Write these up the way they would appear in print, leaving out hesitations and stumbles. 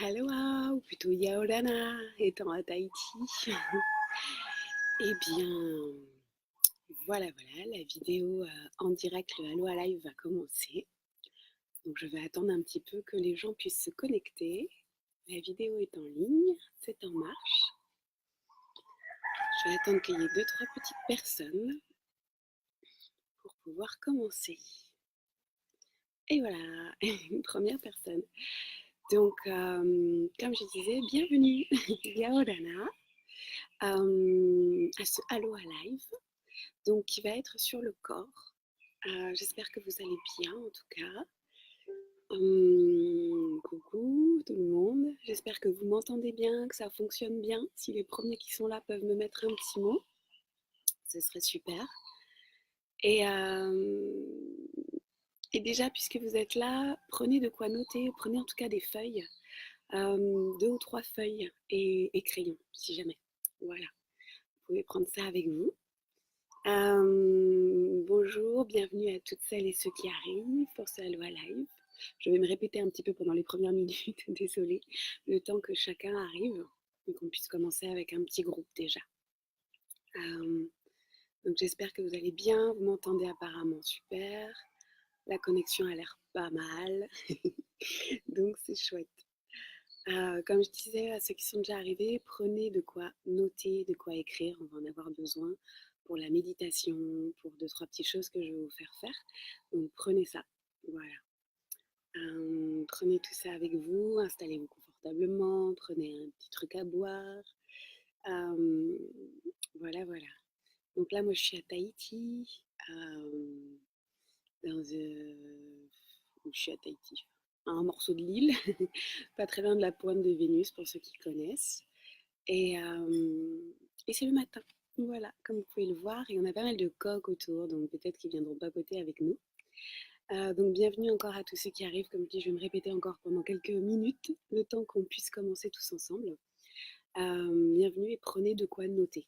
Aloha, ou plutôt Yaorana, étant à Tahiti. Eh bien, voilà, la vidéo en direct, le Aloha Live va commencer. Donc je vais attendre un petit peu que les gens puissent se connecter. La vidéo est en ligne, c'est en marche. Je vais attendre qu'il y ait 2-3 petites personnes pour pouvoir commencer. Et voilà, une première personne. Donc, comme je disais, bienvenue Yaorana à ce Aloha Live. Donc qui va être sur le corps. J'espère que vous allez bien en tout cas. Coucou tout le monde, j'espère que vous m'entendez bien, que ça fonctionne bien. Si les premiers qui sont là peuvent me mettre un petit mot, ce serait super. Et, et déjà, puisque vous êtes là, prenez de quoi noter, prenez en tout cas des feuilles, 2 ou 3 feuilles et crayons, si jamais. Voilà, vous pouvez prendre ça avec vous. Bonjour, bienvenue à toutes celles et ceux qui arrivent pour ce Aloha Live. Je vais me répéter un petit peu pendant les premières minutes, désolée, le temps que chacun arrive et qu'on puisse commencer avec un petit groupe déjà. Donc j'espère que vous allez bien, vous m'entendez apparemment super, la connexion a l'air pas mal, donc c'est chouette. Comme je disais à ceux qui sont déjà arrivés, prenez de quoi noter, de quoi écrire, on va en avoir besoin pour la méditation, pour 2-3 petites choses que je vais vous faire faire. Donc prenez ça, voilà. Prenez tout ça avec vous, installez-vous confortablement, prenez un petit truc à boire. Euh, voilà. Donc là, moi, je suis à Tahiti, où je suis à Tahiti, un morceau de l'île, pas très loin de la pointe de Vénus pour ceux qui connaissent. Et, et c'est le matin, voilà, comme vous pouvez le voir, et on a pas mal de coqs autour, donc peut-être qu'ils viendront papoter avec nous. Donc bienvenue encore à tous ceux qui arrivent, comme je dis, je vais me répéter encore pendant quelques minutes, le temps qu'on puisse commencer tous ensemble. Bienvenue et prenez de quoi noter.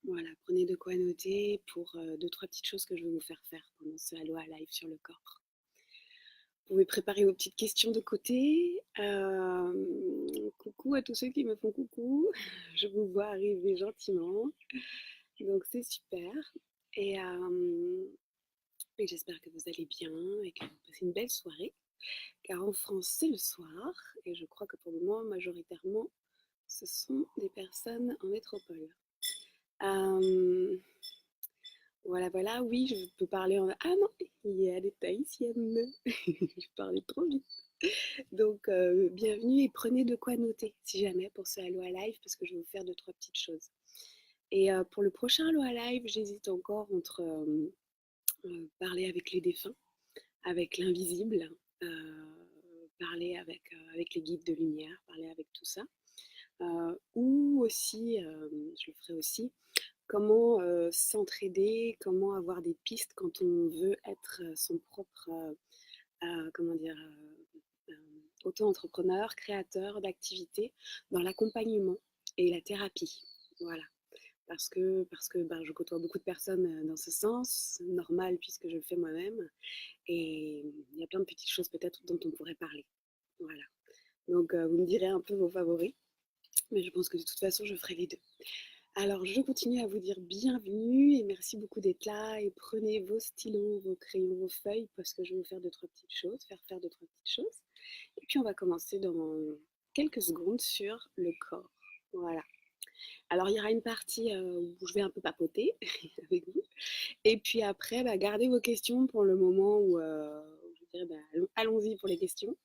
Voilà, prenez de quoi noter pour 2-3 petites choses que je vais vous faire faire pendant ce Aloha Live sur le corps. Vous pouvez préparer vos petites questions de côté. Coucou à tous ceux qui me font coucou. Je vous vois arriver gentiment. Donc c'est super. Et, et j'espère que vous allez bien et que vous passez une belle soirée. Car en France, c'est le soir. Et je crois que pour le moment, majoritairement, ce sont des personnes en métropole. Voilà, oui, je peux parler en... Ah non, il y a des Tahitiennes. Je parlais trop vite. Donc, bienvenue et prenez de quoi noter, si jamais, pour ce Aloha Live, parce que je vais vous faire 2-3 petites choses. Et pour le prochain Aloha Live, j'hésite encore entre parler avec les défunts, avec l'invisible, parler avec les guides de lumière, parler avec tout ça. Ou aussi, je le ferai aussi, comment s'entraider, comment avoir des pistes quand on veut être son propre, comment dire, auto-entrepreneur, créateur d'activités dans l'accompagnement et la thérapie. Voilà. Parce que je côtoie beaucoup de personnes dans ce sens, normal puisque je le fais moi-même. Et il y a plein de petites choses peut-être dont on pourrait parler. Voilà. Donc vous me direz un peu vos favoris, mais je pense que de toute façon je ferai les deux. Alors je continue à vous dire bienvenue et merci beaucoup d'être là et prenez vos stylos, vos crayons, vos feuilles parce que je vais vous faire 2-3 petites choses, faire 2-3 petites choses. Et puis on va commencer dans quelques secondes sur le corps. Voilà. Alors il y aura une partie où je vais un peu papoter avec vous. Et puis après, gardez vos questions pour le moment où je dirais allons-y pour les questions.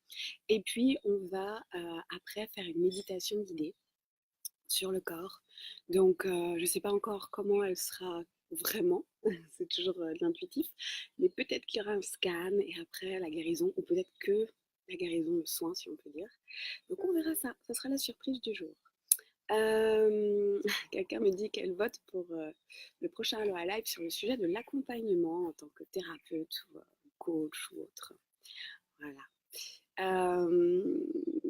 Et puis on va après faire une méditation guidée sur le corps. Donc je ne sais pas encore comment elle sera vraiment, c'est toujours de l'intuitif, mais peut-être qu'il y aura un scan et après la guérison, ou peut-être que la guérison, le soin si on peut dire. Donc on verra ça, ça sera la surprise du jour. Quelqu'un me dit qu'elle vote pour le prochain Aloha Live sur le sujet de l'accompagnement en tant que thérapeute ou coach ou autre. Voilà.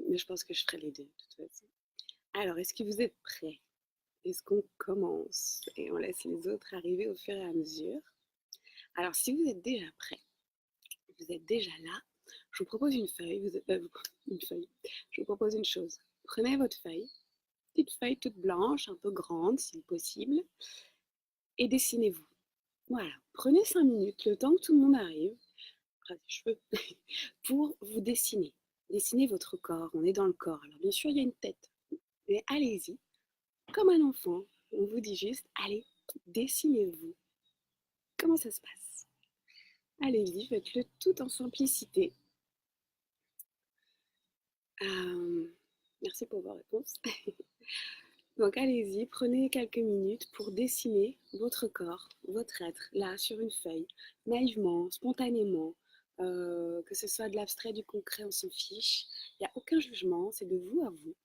Mais je pense que je ferai les deux de toute façon. Alors, est-ce que vous êtes prêts? Est-ce qu'on commence et on laisse les autres arriver au fur et à mesure? Alors, si vous êtes déjà prêts, vous êtes déjà là, je vous propose une feuille. Une feuille. Je vous propose une chose. Prenez votre feuille, petite feuille toute blanche, un peu grande si possible, et dessinez-vous. Voilà, prenez 5 minutes, le temps que tout le monde arrive, des cheveux, pour vous dessiner. Dessinez votre corps, on est dans le corps. Alors bien sûr, il y a une tête, mais allez-y, comme un enfant. On vous dit juste, allez, dessinez-vous. Comment ça se passe? Allez-y, faites-le tout en simplicité. Merci pour vos réponses. Donc allez-y, prenez quelques minutes pour dessiner votre corps, votre être, là, sur une feuille, naïvement, spontanément, que ce soit de l'abstrait, du concret, on s'en fiche. Il n'y a aucun jugement, c'est de vous à vous.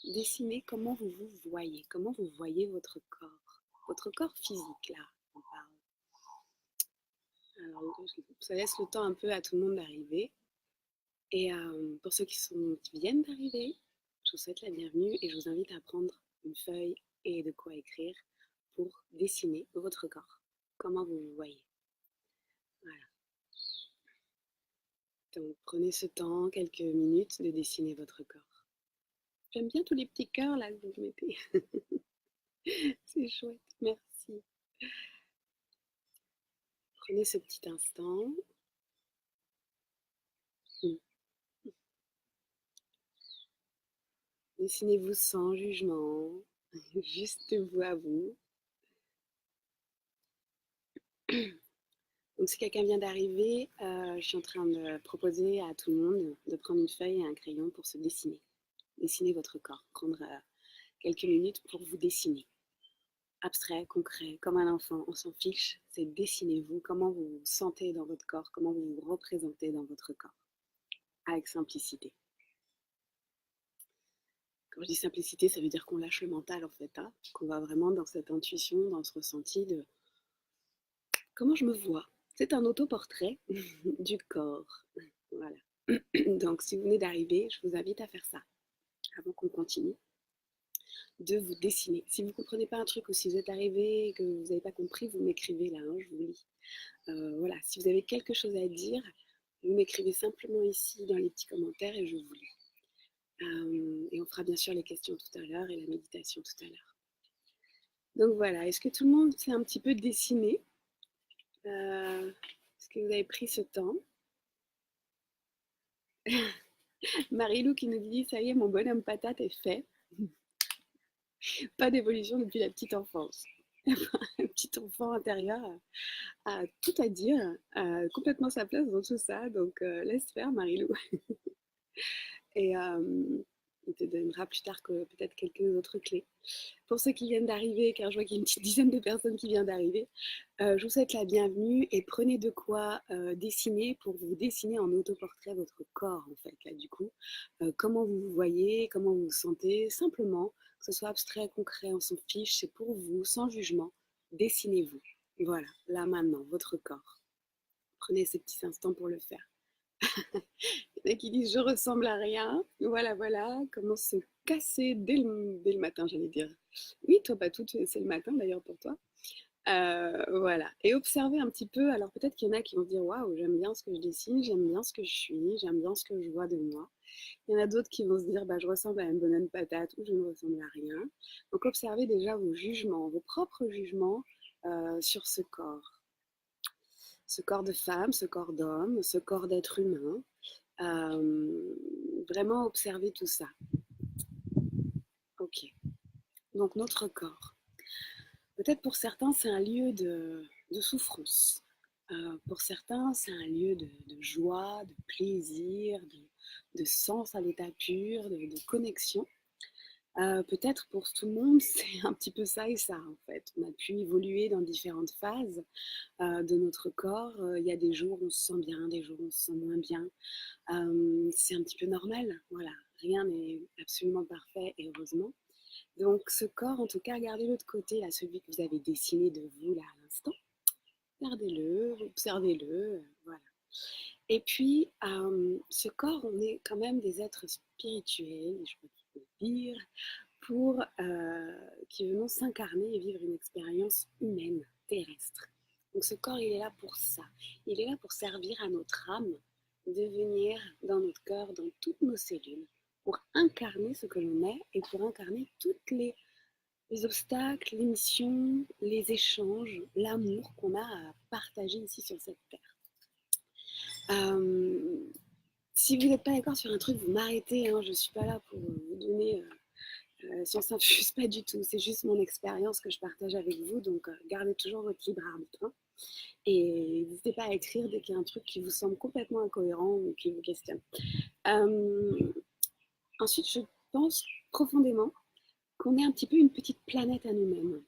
Dessinez comment vous vous voyez, comment vous voyez votre corps physique, là, on parle. Alors, ça laisse le temps un peu à tout le monde d'arriver. Et pour ceux qui viennent d'arriver, je vous souhaite la bienvenue et je vous invite à prendre une feuille et de quoi écrire pour dessiner votre corps. Comment vous vous voyez. Voilà. Donc prenez ce temps, quelques minutes, de dessiner votre corps. J'aime bien tous les petits cœurs là que vous mettez. C'est chouette, merci. Prenez ce petit instant. Dessinez-vous sans jugement, juste vous à vous. Donc si quelqu'un vient d'arriver, je suis en train de proposer à tout le monde de prendre une feuille et un crayon pour se dessiner. Dessiner votre corps, prendre quelques minutes pour vous dessiner. Abstrait, concret, comme un enfant, on s'en fiche, c'est dessinez-vous, comment vous vous sentez dans votre corps, comment vous vous représentez dans votre corps, avec simplicité. Quand je dis simplicité, ça veut dire qu'on lâche le mental en fait, hein, qu'on va vraiment dans cette intuition, dans ce ressenti de comment je me vois. C'est un autoportrait du corps. Voilà. Donc si vous venez d'arriver, je vous invite à faire ça avant qu'on continue, de vous dessiner. Si vous ne comprenez pas un truc ou si vous êtes arrivé et que vous n'avez pas compris, vous m'écrivez là, hein, je vous lis. Voilà, si vous avez quelque chose à dire, vous m'écrivez simplement ici dans les petits commentaires et je vous lis. Et on fera bien sûr les questions tout à l'heure et la méditation tout à l'heure. Donc voilà, est-ce que tout le monde s'est un petit peu dessiné? Est-ce que vous avez pris ce temps? Marilou qui nous dit, ça y est, mon bonhomme patate est fait. Pas d'évolution depuis la petite enfance. Un petit enfant intérieur a tout à dire, a complètement sa place dans tout ça, donc laisse faire Marilou. Et il te donnera plus tard que peut-être quelques autres clés. Pour ceux qui viennent d'arriver, car je vois qu'il y a une petite dizaine de personnes qui viennent d'arriver, je vous souhaite la bienvenue et prenez de quoi dessiner pour vous dessiner en autoportrait votre corps en fait, là du coup. Comment vous vous voyez, comment vous vous sentez, simplement, que ce soit abstrait, concret, on s'en fiche, c'est pour vous, sans jugement, dessinez-vous. Voilà, là maintenant, votre corps. Prenez ces petits instants pour le faire. Il y en a qui disent je ressemble à rien. Voilà, voilà, comment se casser dès le matin, j'allais dire. Oui, toi, pas tout, c'est le matin d'ailleurs pour toi. Voilà, et observer un petit peu. Alors peut-être qu'il y en a qui vont se dire waouh, j'aime bien ce que je dessine, j'aime bien ce que je suis, j'aime bien ce que je vois de moi. Il y en a d'autres qui vont se dire bah, je ressemble à une bonne patate ou je ne ressemble à rien. Donc observez déjà vos jugements, vos propres jugements sur ce corps de femme, ce corps d'homme, ce corps d'être humain. Vraiment observer tout ça. Ok. Donc notre corps. Peut-être pour certains, c'est un lieu de souffrance. Pour certains, c'est un lieu de joie, de plaisir, de sens à l'état pur, de connexion. Peut-être pour tout le monde, c'est un petit peu ça et ça en fait. On a pu évoluer dans différentes phases de notre corps. Il y a des jours où on se sent bien, des jours où on se sent moins bien. C'est un petit peu normal, voilà. Rien n'est absolument parfait et heureusement. Donc ce corps, en tout cas, gardez-le de côté, là, celui que vous avez dessiné de vous là à l'instant. Gardez-le, observez-le, voilà. Et puis, ce corps, on est quand même des êtres spirituels, je crois qu'il faut le dire, qui venons s'incarner et vivre une expérience humaine, terrestre. Donc ce corps, il est là pour ça. Il est là pour servir à notre âme de venir dans notre cœur, dans toutes nos cellules, pour incarner ce que l'on est et pour incarner toutes les obstacles, les missions, les échanges, l'amour qu'on a à partager ici sur cette terre. Euh, Si vous n'êtes pas d'accord sur un truc, vous m'arrêtez, hein, je ne suis pas là pour vous donner science infuse, pas du tout. C'est juste mon expérience que je partage avec vous, donc gardez toujours votre libre arbitre. Hein. Et n'hésitez pas à écrire dès qu'il y a un truc qui vous semble complètement incohérent ou qui vous questionne. Euh, Ensuite, je pense profondément qu'on est un petit peu une petite planète à nous-mêmes.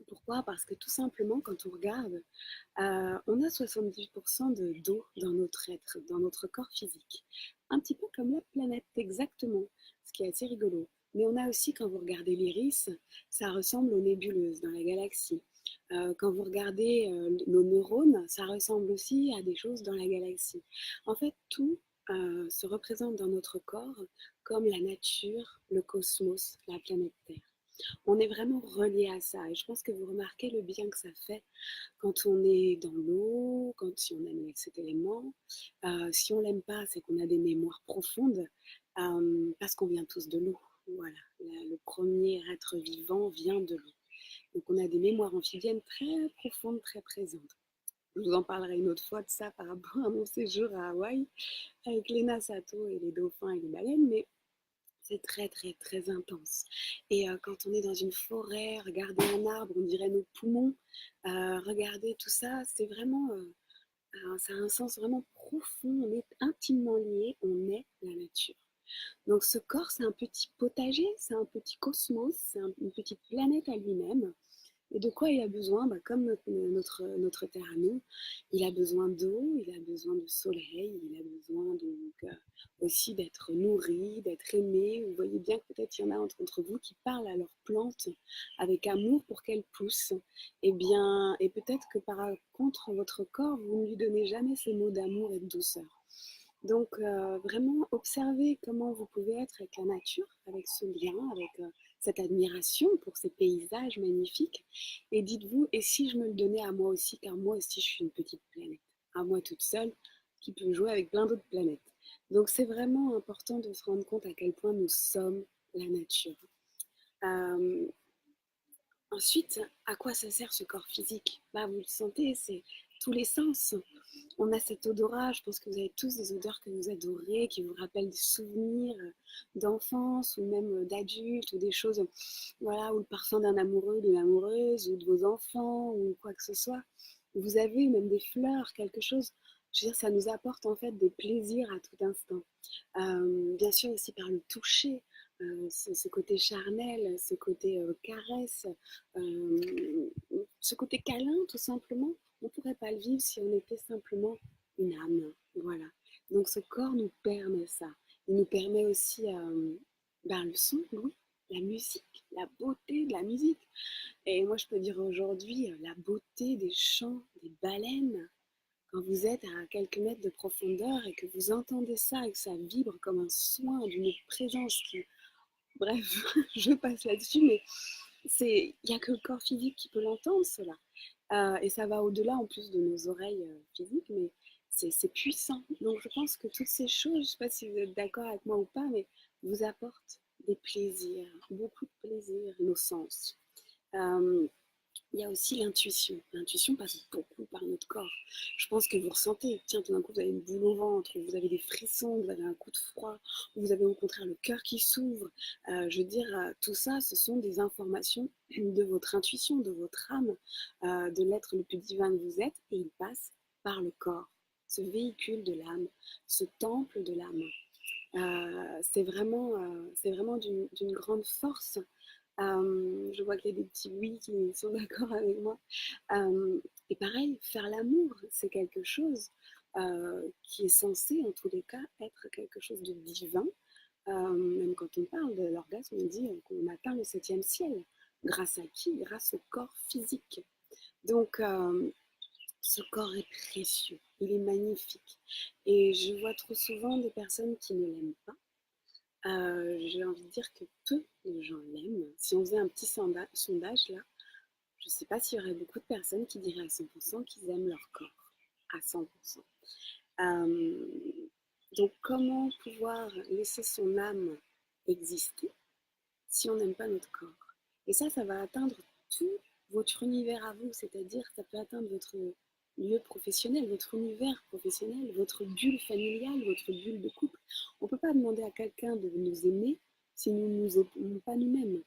Pourquoi? Parce que tout simplement, quand on regarde, on a 70% d'eau dans notre être, dans notre corps physique. Un petit peu comme la planète, exactement, ce qui est assez rigolo. Mais on a aussi, quand vous regardez l'iris, ça ressemble aux nébuleuses dans la galaxie. Quand vous regardez nos neurones, ça ressemble aussi à des choses dans la galaxie. En fait, tout se représente dans notre corps comme la nature, le cosmos, la planète Terre. On est vraiment relié à ça. Et je pense que vous remarquez le bien que ça fait quand on est dans l'eau, quand si on aime cet élément. Si on l'aime pas, c'est qu'on a des mémoires profondes parce qu'on vient tous de l'eau. Voilà, le premier être vivant vient de l'eau. Donc on a des mémoires amphibiennes très profondes, très présentes. Je vous en parlerai une autre fois de ça par rapport à mon séjour à Hawaï avec Lena Sato et les dauphins et les baleines, mais c'est très, très, très intense. Et quand on est dans une forêt, regarder un arbre, on dirait nos poumons. Regarder tout ça, c'est vraiment, ça a un sens vraiment profond. On est intimement liés, on est la nature. Donc ce corps, c'est un petit potager, c'est un petit cosmos, c'est une petite planète à lui-même. Et de quoi il a besoin? Bah, comme notre terre à nous, il a besoin d'eau, il a besoin de soleil, il a besoin donc, aussi d'être nourri, d'être aimé. Vous voyez bien que peut-être il y en a entre vous qui parlent à leurs plantes avec amour pour qu'elles poussent. Et bien, et peut-être que par contre, votre corps, vous ne lui donnez jamais ces mots d'amour et de douceur. Donc, vraiment, observez comment vous pouvez être avec la nature, avec ce lien, avec cette admiration pour ces paysages magnifiques. Et dites-vous, et si je me le donnais à moi aussi, car moi aussi je suis une petite planète, à moi toute seule, qui peut jouer avec plein d'autres planètes. Donc, c'est vraiment important de se rendre compte à quel point nous sommes la nature. Euh, Ensuite, à quoi ça sert ce corps physique? Bah, vous le sentez, c'est tous les sens. On a cet odorat, je pense que vous avez tous des odeurs que vous adorez, qui vous rappellent des souvenirs d'enfance ou même d'adultes ou des choses, voilà, ou le parfum d'un amoureux, d'une amoureuse ou de vos enfants ou quoi que ce soit. Vous avez même des fleurs, quelque chose. Je veux dire, ça nous apporte en fait des plaisirs à tout instant. Bien sûr aussi par le toucher, ce côté charnel, ce côté caresse, ce côté câlin tout simplement. On ne pourrait pas le vivre si on était simplement une âme. Voilà. Donc ce corps nous permet ça. Il nous permet aussi ben, le son, oui, la musique, la beauté de la musique. Et moi je peux dire aujourd'hui la beauté des chants des baleines. Quand vous êtes à quelques mètres de profondeur et que vous entendez ça et que ça vibre comme un soin d'une présence qui... Bref, je passe là-dessus, mais il n'y a que le corps physique qui peut l'entendre, cela. Et ça va au-delà en plus de nos oreilles physiques, mais c'est puissant. Donc je pense que toutes ces choses, je ne sais pas si vous êtes d'accord avec moi ou pas, mais vous apportent des plaisirs, beaucoup de plaisirs, nos sens. Euh, il y a aussi l'intuition. L'intuition passe beaucoup par notre corps. Je pense que vous ressentez, tiens, tout d'un coup, vous avez une boule au ventre, vous avez des frissons, vous avez un coup de froid, vous avez au contraire le cœur qui s'ouvre. Je veux dire, tout ça, ce sont des informations de votre intuition, de votre âme, de l'être le plus divin que vous êtes, et il passe par le corps, ce véhicule de l'âme, ce temple de l'âme. C'est vraiment d'une grande force. Je vois qu'il y a des petits oui qui sont d'accord avec moi. Et pareil, faire l'amour, c'est quelque chose qui est censé, en tous les cas, être quelque chose de divin. Même quand on parle de l'orgasme, on dit qu'on atteint le septième ciel. Grâce à qui? Grâce au corps physique. Donc, ce corps est précieux, il est magnifique. Et je vois trop souvent des personnes qui ne l'aiment pas. J'ai envie de dire que peu de gens l'aiment. Si on faisait un petit sondage là, je ne sais pas s'il y aurait beaucoup de personnes qui diraient à 100% qu'ils aiment leur corps. À 100%. Euh, Donc comment pouvoir laisser son âme exister si on n'aime pas notre corps? Et ça va atteindre tout votre univers à vous, c'est-à-dire ça peut atteindre votre lieu professionnel, votre univers professionnel, votre bulle familiale, votre bulle de couple. On ne peut pas demander à quelqu'un de nous aimer si nous ne nous aimons pas nous-mêmes.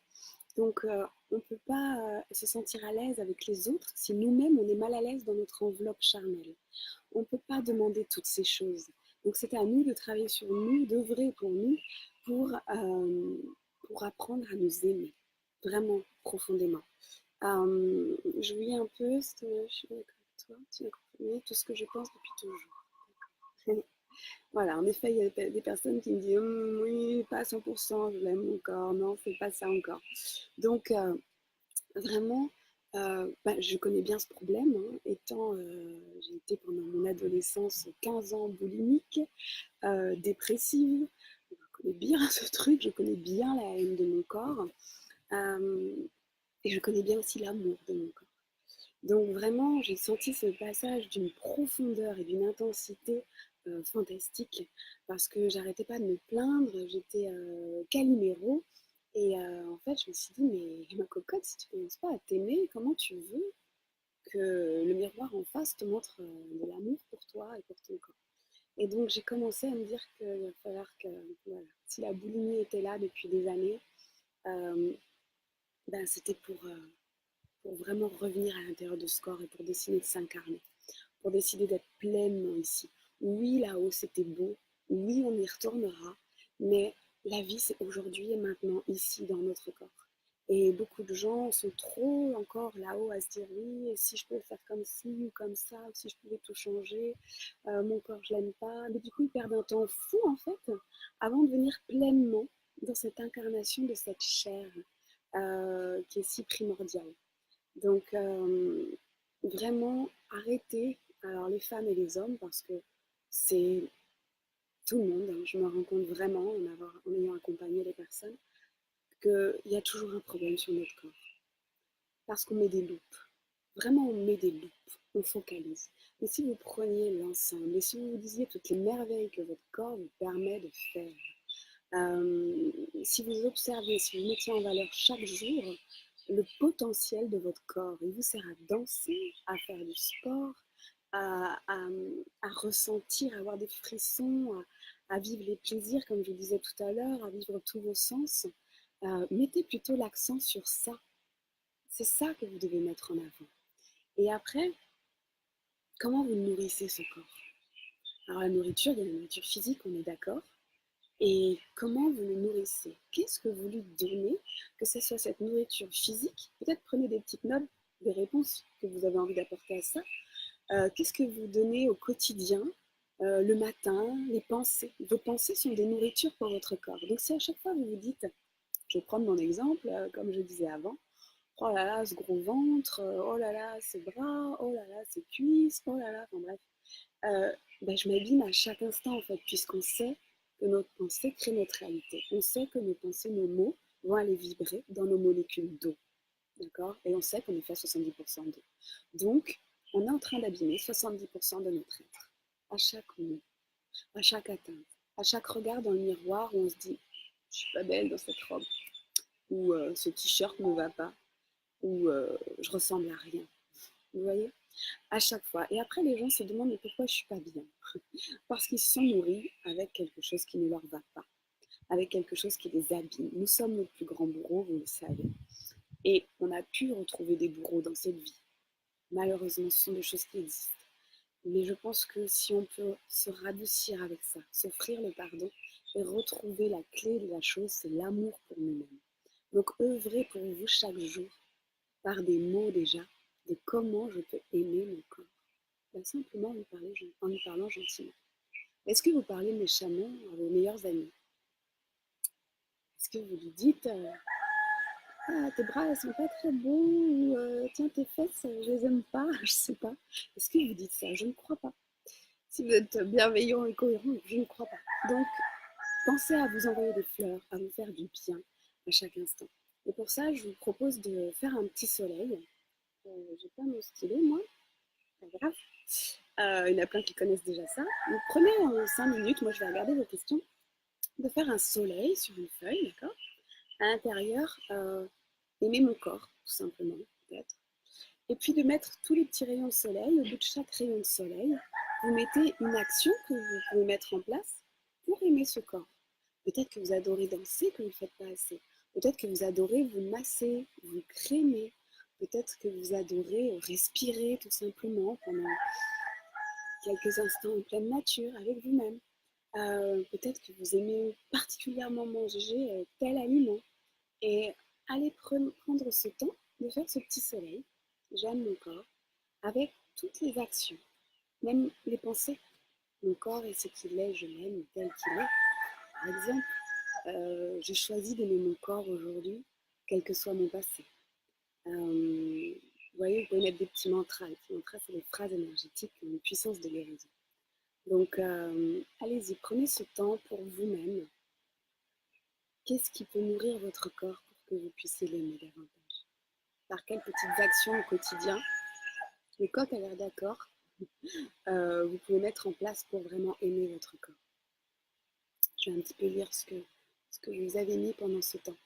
Donc, on ne peut pas se sentir à l'aise avec les autres si nous-mêmes, on est mal à l'aise dans notre enveloppe charnelle. On ne peut pas demander toutes ces choses. Donc, c'est à nous de travailler sur nous, d'œuvrer pour nous, pour, euh, pour apprendre à nous aimer, vraiment profondément. Je lis un peu, je suis d'accord avec toi, tu as compris tout ce que je pense depuis toujours. Voilà, en effet, il y a des personnes qui me disent oui, pas à 100%, je l'aime mon corps, non, c'est pas ça encore. Donc, vraiment, je connais bien ce problème, hein, étant, j'ai été pendant mon adolescence 15 ans boulimique, dépressive. Je connais bien ce truc, je connais bien la haine de mon corps, et je connais bien aussi l'amour de mon corps. Donc vraiment, j'ai senti ce passage d'une profondeur et d'une intensité fantastique parce que j'arrêtais pas de me plaindre, j'étais Calimero et en fait je me suis dit mais ma cocotte, si tu commences pas à t'aimer, comment tu veux que le miroir en face te montre de l'amour pour toi et pour ton corps? Et donc j'ai commencé à me dire qu'il va falloir que, voilà, si la boulimie était là depuis des années, euh, c'était pour vraiment revenir à l'intérieur de ce corps et pour décider de s'incarner, pour décider d'être pleinement ici. Oui, là-haut, c'était beau. Oui, on y retournera. Mais la vie, c'est aujourd'hui et maintenant, ici, dans notre corps. Et beaucoup de gens sont trop encore là-haut à se dire oui, et si je peux faire comme ci ou comme ça, ou si je pouvais tout changer, mon corps, je l'aime pas. Mais du coup, ils perdent un temps fou, en fait, avant de venir pleinement dans cette incarnation de cette chair qui est si primordiale. Donc, vraiment, arrêtez, alors les femmes et les hommes, parce que c'est tout le monde, hein, je me rends compte vraiment en ayant accompagné les personnes, qu'il y a toujours un problème sur notre corps. Parce qu'on met des loupes. Vraiment, on met des loupes. On focalise. Mais si vous preniez l'ensemble et si vous vous disiez toutes les merveilles que votre corps vous permet de faire, si vous observiez, si vous mettiez en valeur chaque jour le potentiel de votre corps, il vous sert à danser, à faire du sport, à, à, à ressentir, à avoir des frissons, à vivre les plaisirs, comme je disais tout à l'heure, à vivre tous vos sens. Mettez plutôt l'accent sur ça. C'est ça que vous devez mettre en avant. Et après, comment vous nourrissez ce corps? Alors la nourriture, il y a la nourriture physique, on est d'accord. Et comment vous le nourrissez? Qu'est-ce que vous lui donnez? Que ce soit cette nourriture physique, peut-être prenez des petites notes, des réponses que vous avez envie d'apporter à ça. Qu'est-ce que vous donnez au quotidien, le matin, les pensées? Vos pensées sont des nourritures pour votre corps. Donc si à chaque fois vous vous dites, je vais prendre mon exemple, comme je disais avant, oh là là, ce gros ventre, oh là là, ces bras, oh là là, ces cuisses, oh là là, enfin bref, je m'abîme à chaque instant en fait, puisqu'on sait que notre pensée crée notre réalité. On sait que nos pensées, nos mots vont aller vibrer dans nos molécules d'eau. D'accord? Et on sait qu'on est fait à 70% d'eau. Donc, on est en train d'abîmer 70% de notre être. À chaque mot, à chaque atteinte, à chaque regard dans le miroir où on se dit je suis pas belle dans cette robe, ou ce t-shirt ne me va pas, ou je ressemble à rien. Vous voyez? À chaque fois. Et après, les gens se demandent mais pourquoi je suis pas bien? Parce qu'ils se sont nourris avec quelque chose qui ne leur va pas, avec quelque chose qui les abîme. Nous sommes nos plus grands bourreaux, vous le savez. Et on a pu retrouver des bourreaux dans cette vie. Malheureusement, ce sont des choses qui existent. Mais je pense que si on peut se radoucir avec ça, s'offrir le pardon et retrouver la clé de la chose, c'est l'amour pour nous-mêmes. Donc œuvrez pour vous chaque jour par des mots déjà de comment je peux aimer mon corps. Simplement en lui parlant gentiment. Est-ce que vous parlez méchamment à vos meilleurs amis? Est-ce que vous lui dites ah, tes bras, elles sont pas très beaux, ou tiens, tes fesses, je les aime pas, je sais pas. Est-ce que vous dites ça? Je ne crois pas. Si vous êtes bienveillant et cohérent, je ne crois pas. Donc, pensez à vous envoyer des fleurs, à vous faire du bien à chaque instant. Et pour ça, je vous propose de faire un petit soleil. J'ai pas mon stylo, moi. pas grave. Il y en a plein qui connaissent déjà ça. Donc prenez 5 minutes, moi je vais regarder vos questions, de faire un soleil sur une feuille, d'accord? À l'intérieur, aimer mon corps, tout simplement, peut-être. Et puis de mettre tous les petits rayons de soleil, au bout de chaque rayon de soleil, vous mettez une action que vous pouvez mettre en place pour aimer ce corps. Peut-être que vous adorez danser, que vous ne le faites pas assez. Peut-être que vous adorez vous masser, vous crémer. Peut-être que vous adorez respirer tout simplement pendant quelques instants en pleine nature avec vous-même. Peut-être que vous aimez particulièrement manger tel aliment. Et allez prendre ce temps de faire ce petit soleil, j'aime mon corps, avec toutes les actions, même les pensées. Mon corps est ce qu'il est, je l'aime tel qu'il est. Par exemple, j'ai choisi d'aimer mon corps aujourd'hui, quel que soit mon passé. Vous voyez, vous pouvez mettre des petits mantras. Les petits mantras, c'est des phrases énergétiques qui ont une puissance de guérison. Donc, allez-y, prenez ce temps pour vous-même. Qu'est-ce qui peut nourrir votre corps pour que vous puissiez l'aimer davantage? Par quelles petites actions au quotidien? Le coq a l'air d'accord. Vous pouvez mettre en place pour vraiment aimer votre corps. Je vais un petit peu lire ce que je vous avais mis pendant ce temps.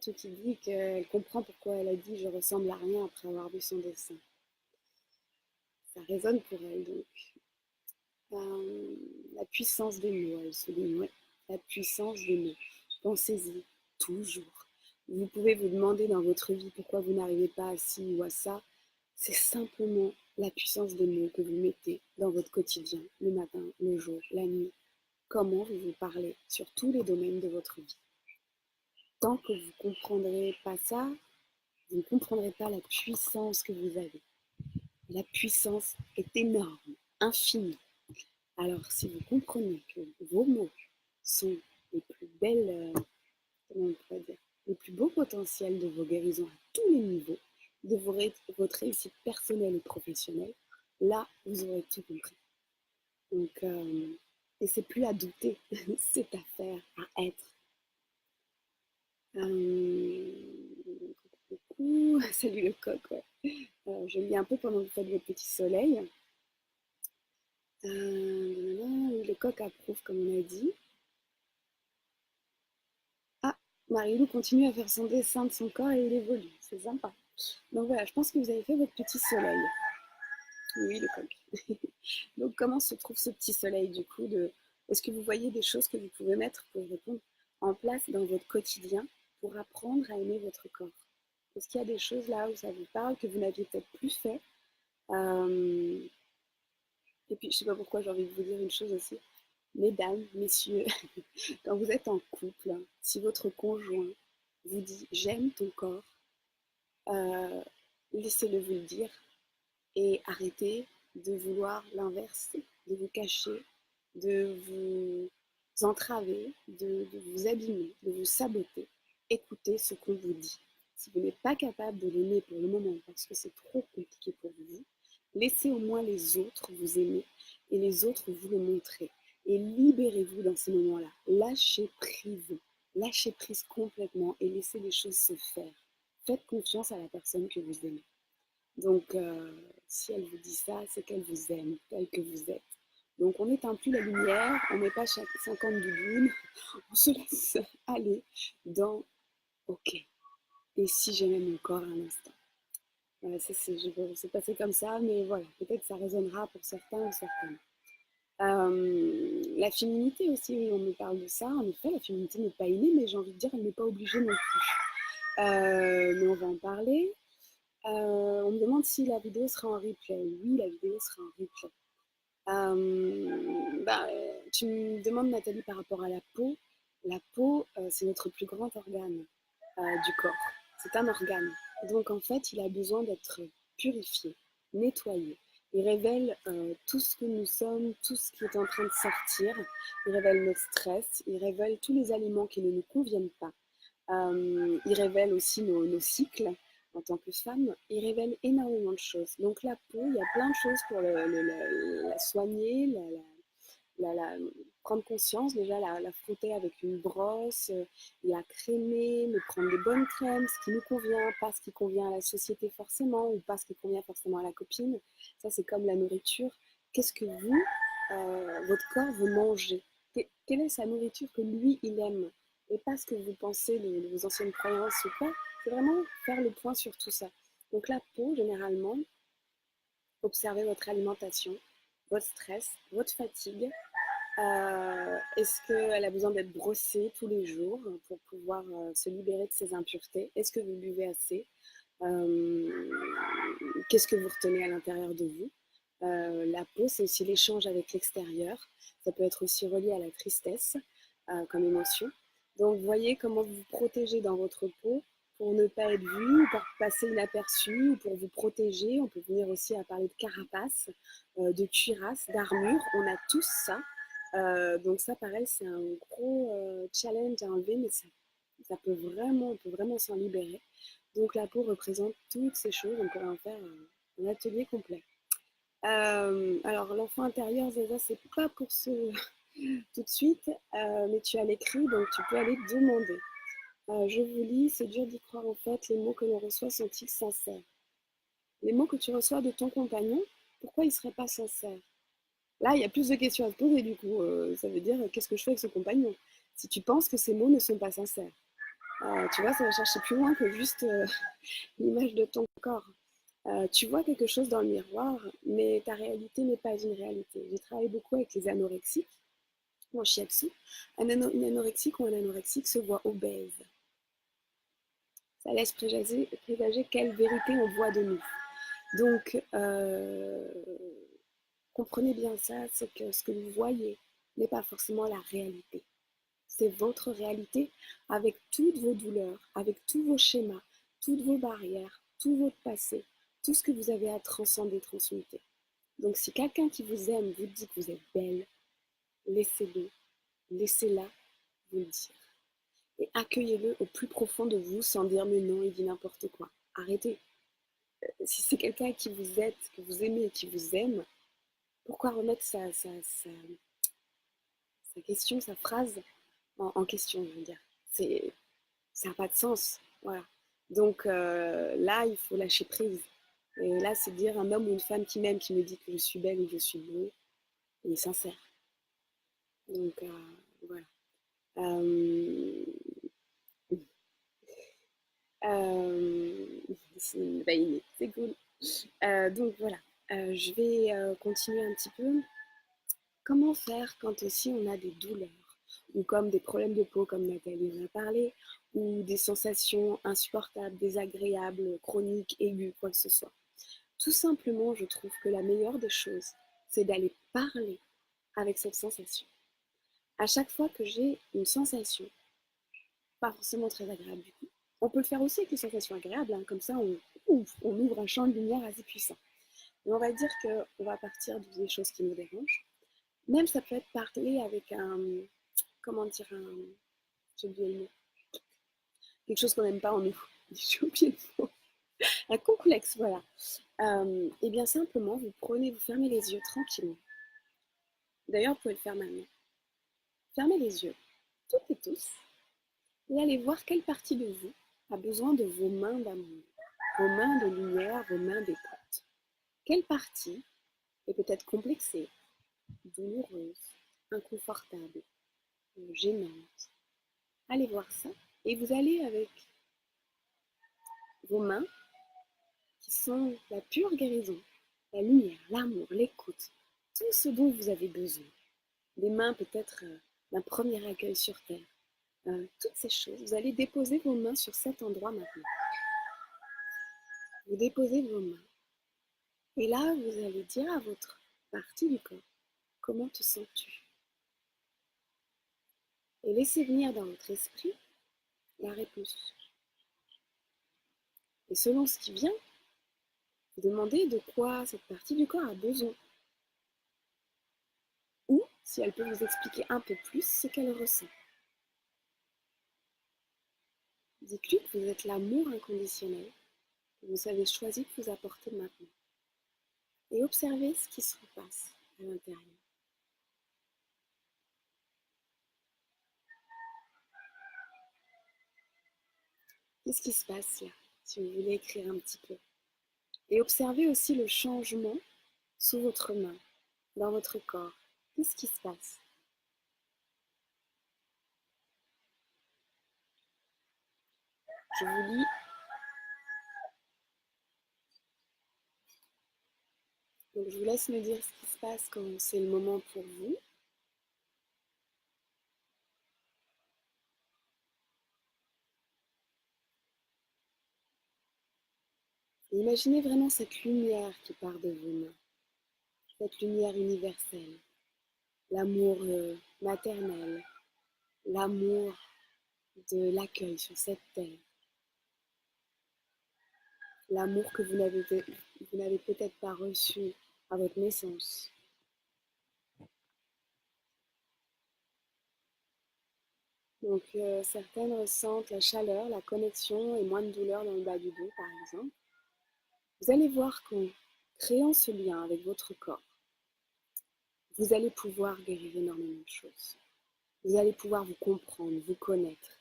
Tout qui dit qu'elle comprend pourquoi elle a dit je ressemble à rien après avoir vu son dessin. Ça résonne pour elle donc. La puissance des mots, elle souligne, ouais. La puissance des mots. Pensez-y toujours. Vous pouvez vous demander dans votre vie pourquoi vous n'arrivez pas à ci ou à ça. C'est simplement la puissance des mots que vous mettez dans votre quotidien, le matin, le jour, la nuit. Comment vous vous parlez sur tous les domaines de votre vie. Tant que vous ne comprendrez pas ça, vous ne comprendrez pas la puissance que vous avez. La puissance est énorme, infinie. Alors, si vous comprenez que vos mots sont les plus belles, comment on pourrait dire, les plus beaux potentiels de vos guérisons à tous les niveaux, de votre réussite personnelle et professionnelle, là, vous aurez tout compris. Donc, et c'est plus à douter, c'est à faire, à être. Coucou, salut le coq, ouais. Je lis un peu pendant que vous faites votre petit soleil. Le coq approuve, comme on a dit. Ah, Marie-Lou continue à faire son dessin de son corps et il évolue. C'est sympa. Donc voilà, je pense que vous avez fait votre petit soleil. Oui, le coq. Donc comment se trouve ce petit soleil du coup de... Est-ce que vous voyez des choses que vous pouvez mettre pour répondre en place dans votre quotidien pour apprendre à aimer votre corps? Est-ce qu'il y a des choses là où ça vous parle que vous n'aviez peut-être plus fait? Et puis je sais pas pourquoi j'ai envie de vous dire une chose aussi. Mesdames, messieurs, quand vous êtes en couple, si votre conjoint vous dit j'aime ton corps, laissez-le vous le dire et arrêtez de vouloir l'inverser, de vous cacher, de vous entraver, de vous abîmer, de vous saboter. Écoutez ce qu'on vous dit. Si vous n'êtes pas capable de l'aimer pour le moment parce que c'est trop compliqué pour vous, laissez au moins les autres vous aimer et les autres vous le montrer. Et libérez-vous dans ces moments-là. Lâchez prise complètement et laissez les choses se faire. Faites confiance à la personne que vous aimez. Donc, si elle vous dit ça, c'est qu'elle vous aime, tel que vous êtes. Donc, on n'éteint plus la lumière, on met pas chaque 50 doudounes, on se laisse aller dans OK. Et si j'aimais mon corps un instant? Voilà, c'est passé comme ça, mais voilà, peut-être ça résonnera pour certains ou certaines. La féminité aussi, oui, on me parle de ça. En effet, la féminité n'est pas innée, mais j'ai envie de dire, elle n'est pas obligée non plus. Mais on va en parler. On me demande si la vidéo sera en replay. Oui, la vidéo sera en replay. Tu me demandes, Nathalie, par rapport à la peau. La peau, c'est notre plus grand organe du corps. C'est un organe. Donc, en fait, il a besoin d'être purifié, nettoyé. Il révèle tout ce que nous sommes, tout ce qui est en train de sortir. Il révèle notre stress. Il révèle tous les aliments qui ne nous conviennent pas. Il révèle aussi nos cycles en tant que femme. Il révèle énormément de choses. Donc la peau, il y a plein de choses pour la soigner, prendre conscience, déjà la frotter avec une brosse, la crémer, mais prendre les bonnes crèmes, ce qui nous convient, pas ce qui convient à la société forcément, ou pas ce qui convient forcément à la copine. Ça, c'est comme la nourriture. Qu'est-ce que vous, votre corps veut manger? Quelle est sa nourriture que lui, il aime? Et pas ce que vous pensez de vos anciennes croyances ou quoi. C'est vraiment faire le point sur tout ça. Donc la peau, généralement, observez votre alimentation, votre stress, votre fatigue. Est-ce qu'elle a besoin d'être brossée tous les jours pour pouvoir se libérer de ses impuretés? Est-ce que vous buvez assez? Qu'est-ce que vous retenez à l'intérieur de vous? La peau, c'est aussi l'échange avec l'extérieur. Ça peut être aussi relié à la tristesse comme émotion. Donc, voyez comment vous vous protégez dans votre peau pour ne pas être vu ou pour passer inaperçu ou pour vous protéger. On peut venir aussi à parler de carapace, de cuirasse, d'armure. On a tous ça. Donc ça, pareil, c'est un gros challenge à enlever, mais ça peut vraiment, on peut vraiment s'en libérer. Donc la peau représente toutes ces choses. On pourrait en faire un atelier complet. Alors l'enfant intérieur, Zaza, c'est pas pour ce tout de suite, mais tu as l'écrit, donc tu peux aller demander. Je vous lis, c'est dur d'y croire en fait, les mots que l'on reçoit sont-ils sincères? Les mots que tu reçois de ton compagnon, pourquoi ils ne seraient pas sincères? Là, il y a plus de questions à te poser du coup. Ça veut dire, qu'est-ce que je fais avec ce compagnon? Si tu penses que ces mots ne sont pas sincères. Tu vois, ça va chercher plus loin que juste l'image de ton corps. Tu vois quelque chose dans le miroir, mais ta réalité n'est pas une réalité. J'ai travaillé beaucoup avec les anorexiques ou en shiatsu. Une anorexique ou un anorexique se voit obèse. Ça laisse présager quelle vérité on voit de nous. Donc, comprenez bien ça, c'est que ce que vous voyez n'est pas forcément la réalité. C'est votre réalité avec toutes vos douleurs, avec tous vos schémas, toutes vos barrières, tout votre passé, tout ce que vous avez à transcender, transmuter. Donc si quelqu'un qui vous aime vous dit que vous êtes belle, laissez-le, laissez-la vous le dire. Et accueillez-le au plus profond de vous sans dire mais non, il dit n'importe quoi. Arrêtez. Si c'est quelqu'un qui vous aide, que vous aimez et qui vous aime, pourquoi remettre sa question, sa phrase en question, je veux dire. Ça n'a pas de sens. Voilà. Donc là, il faut lâcher prise. Et là, c'est dire un homme ou une femme qui m'aime, qui me dit que je suis belle ou que je suis beau, il est sincère. Donc voilà. Euh, c'est cool. Donc voilà. Je vais continuer un petit peu. Comment faire quand aussi on a des douleurs ou comme des problèmes de peau, comme Nathalie en a parlé, ou des sensations insupportables, désagréables, chroniques, aiguës, quoi que ce soit. Tout simplement, je trouve que la meilleure des choses, c'est d'aller parler avec cette sensation. À chaque fois que j'ai une sensation, pas forcément très agréable du coup, on peut le faire aussi avec les sensations agréables, hein, comme ça on ouvre un champ de lumière assez puissant. Mais on va dire qu'on va partir des choses qui nous dérangent. Même ça peut être parler avec un, comment dire, j'ai oublié le mot, quelque chose qu'on n'aime pas en nous. J'ai oublié le mot. Un complexe, voilà. Et bien simplement, vous fermez les yeux tranquillement. D'ailleurs, vous pouvez le faire maintenant. Fermez les yeux, toutes et tous, et allez voir quelle partie de vous a besoin de vos mains d'amour, vos mains de lumière, vos mains d'écoute. Quelle partie est peut-être complexée, douloureuse, inconfortable, gênante. Allez voir ça, et vous allez avec vos mains qui sont la pure guérison, la lumière, l'amour, l'écoute, tout ce dont vous avez besoin. Des mains peut-être d'un premier accueil sur terre. Toutes ces choses, vous allez déposer vos mains sur cet endroit maintenant. Vous déposez vos mains. Et là, vous allez dire à votre partie du corps, comment te sens-tu? Et laissez venir dans votre esprit la réponse. Et selon ce qui vient, vous demandez de quoi cette partie du corps a besoin. Ou si elle peut vous expliquer un peu plus ce qu'elle ressent. Dites-lui que vous êtes l'amour inconditionnel que vous avez choisi de vous apporter maintenant. Et observez ce qui se passe à l'intérieur. Qu'est-ce qui se passe là, si vous voulez écrire un petit peu? Et observez aussi le changement sous votre main, dans votre corps. Qu'est-ce qui se passe? Je vous lis. Donc je vous laisse me dire ce qui se passe quand c'est le moment pour vous. Et imaginez vraiment cette lumière qui part de vos mains, cette lumière universelle, l'amour maternel, l'amour de l'accueil sur cette terre, l'amour que vous n'avez peut-être pas reçu à votre naissance. Donc certaines ressentent la chaleur, la connexion et moins de douleur dans le bas du dos par exemple. Vous allez voir qu'en créant ce lien avec votre corps, vous allez pouvoir guérir énormément de choses. Vous allez pouvoir vous comprendre, vous connaître,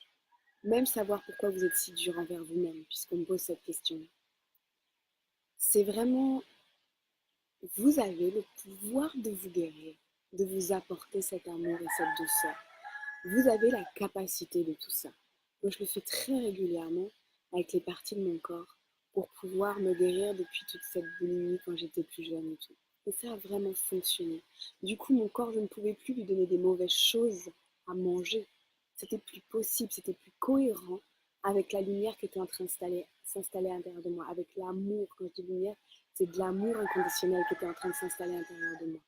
même savoir pourquoi vous êtes si dur envers vous-même, puisqu'on me pose cette question. C'est vraiment, vous avez le pouvoir de vous guérir, de vous apporter cet amour et cette douceur. Vous avez la capacité de tout ça. Moi, je le fais très régulièrement avec les parties de mon corps pour pouvoir me guérir depuis toute cette boulimie quand j'étais plus jeune et tout. Et ça a vraiment fonctionné. Du coup, mon corps, je ne pouvais plus lui donner des mauvaises choses à manger. C'était plus possible, c'était plus cohérent avec la lumière qui était en train de s'installer à l'intérieur de moi, avec l'amour. Quand je dis lumière, c'est de l'amour inconditionnel qui était en train de s'installer à l'intérieur de moi.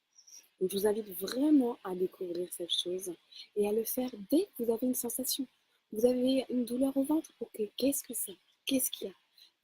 Donc, je vous invite vraiment à découvrir cette chose et à le faire dès que vous avez une sensation. Vous avez une douleur au ventre? Ok, qu'est-ce que c'est? Qu'est-ce qu'il y a?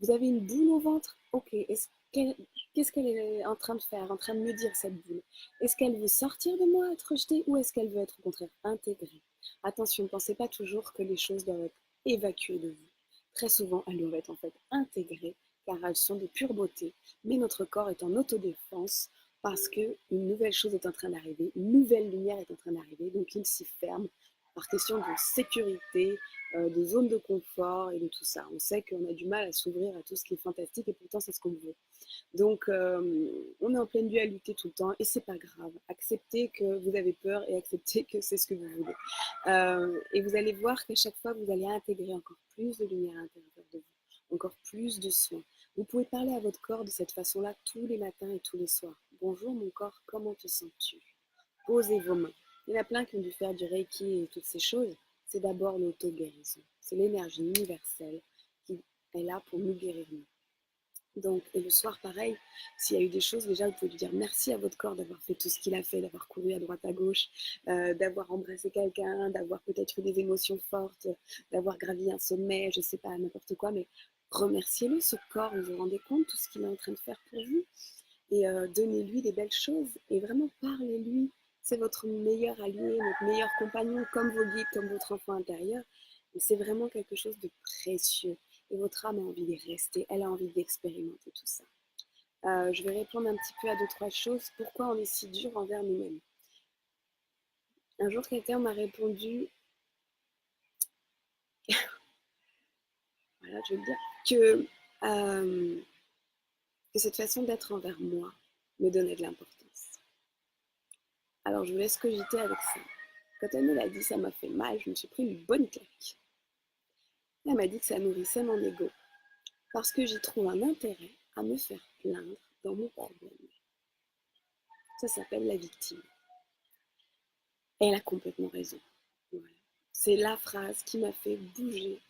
Vous avez une boule au ventre? Ok, qu'est-ce qu'elle est en train de faire, en train de me dire cette boule? Est-ce qu'elle veut sortir de moi, être rejetée, ou est-ce qu'elle veut être au contraire intégrée? Attention, ne pensez pas toujours que les choses doivent être évacuées de vous. Très souvent, elles doivent être en fait intégrées car elles sont de pure beauté, mais notre corps est en autodéfense parce qu'une nouvelle chose est en train d'arriver, une nouvelle lumière est en train d'arriver, donc il s'y ferme par question de sécurité, de zone de confort et de tout ça. On sait qu'on a du mal à s'ouvrir à tout ce qui est fantastique et pourtant c'est ce qu'on veut. Donc on est en pleine dualité tout le temps et c'est pas grave. Acceptez que vous avez peur et acceptez que c'est ce que vous voulez. Et vous allez voir qu'à chaque fois vous allez intégrer encore plus de lumière à l'intérieur de vous, encore plus de soins. Vous pouvez parler à votre corps de cette façon-là tous les matins et tous les soirs. Bonjour mon corps, comment te sens-tu? Posez vos mains. Il y en a plein qui ont dû faire du Reiki et toutes ces choses. C'est d'abord l'auto-guérison. C'est l'énergie universelle qui est là pour nous guérir nous. Donc, et le soir, pareil, s'il y a eu des choses, déjà, vous pouvez lui dire merci à votre corps d'avoir fait tout ce qu'il a fait, d'avoir couru à droite à gauche, d'avoir embrassé quelqu'un, d'avoir peut-être eu des émotions fortes, d'avoir gravi un sommet, je sais pas, n'importe quoi, mais remerciez-le, ce corps, vous vous rendez compte de tout ce qu'il est en train de faire pour vous et donnez-lui des belles choses et vraiment parlez-lui. C'est votre meilleur allié, votre meilleur compagnon, comme vos guides, comme votre enfant intérieur. Et c'est vraiment quelque chose de précieux. Et votre âme a envie d'y rester, elle a envie d'expérimenter tout ça. Je vais répondre un petit peu à deux, trois choses. Pourquoi on est si dur envers nous-mêmes? Un jour, quelqu'un m'a répondu, voilà, je veux dire, que cette façon d'être envers moi me donnait de l'importance. Alors, je vous laisse cogiter avec ça. Quand elle me l'a dit, ça m'a fait mal, je me suis pris une bonne claque. Elle m'a dit que ça nourrissait mon ego, parce que j'y trouve un intérêt à me faire plaindre dans mon problème. Ça s'appelle la victime. Et elle a complètement raison. Voilà. C'est la phrase qui m'a fait bouger,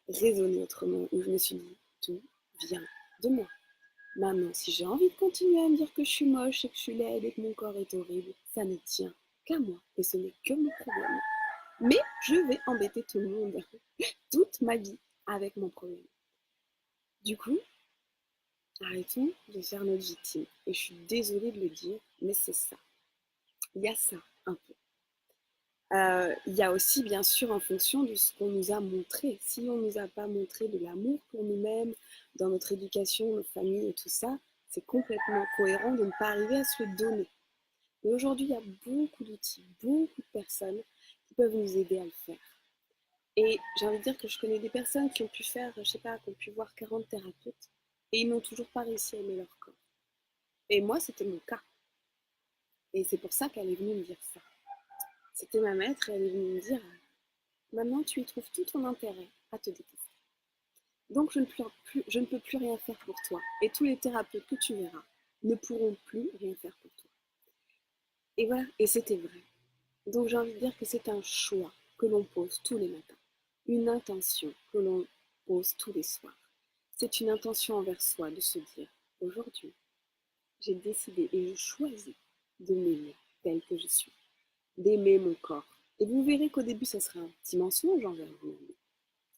raisonner autrement, où je me suis dit, tout vient de moi. Maintenant, si j'ai envie de continuer à me dire que je suis moche et que je suis laide et que mon corps est horrible, ça ne tient qu'à moi et ce n'est que mon problème. Mais je vais embêter tout le monde toute ma vie avec mon problème. Du coup, arrêtons de faire notre victime. Et je suis désolée de le dire, mais c'est ça. Il y a ça un peu. Il y a aussi, bien sûr, en fonction de ce qu'on nous a montré. Si on ne nous a pas montré de l'amour pour nous-mêmes, dans notre éducation, notre famille et tout ça, c'est complètement cohérent de ne pas arriver à se le donner. Mais aujourd'hui, il y a beaucoup d'outils, beaucoup de personnes qui peuvent nous aider à le faire. Et j'ai envie de dire que je connais des personnes qui ont pu faire, je sais pas, qui ont pu voir 40 thérapeutes et ils n'ont toujours pas réussi à aimer leur corps. Et moi, c'était mon cas. Et c'est pour ça qu'elle est venue me dire ça. C'était ma maître et elle est venue me dire, maintenant tu y trouves tout ton intérêt à te détester. Donc je ne peux plus rien faire pour toi. Et tous les thérapeutes que tu verras ne pourront plus rien faire pour toi. Et voilà, et c'était vrai. Donc j'ai envie de dire que c'est un choix que l'on pose tous les matins. Une intention que l'on pose tous les soirs. C'est une intention envers soi de se dire, aujourd'hui, j'ai décidé et je choisis de m'aimer tel que je suis, d'aimer mon corps. Et vous verrez qu'au début, ça sera un petit mensonge envers vous-même,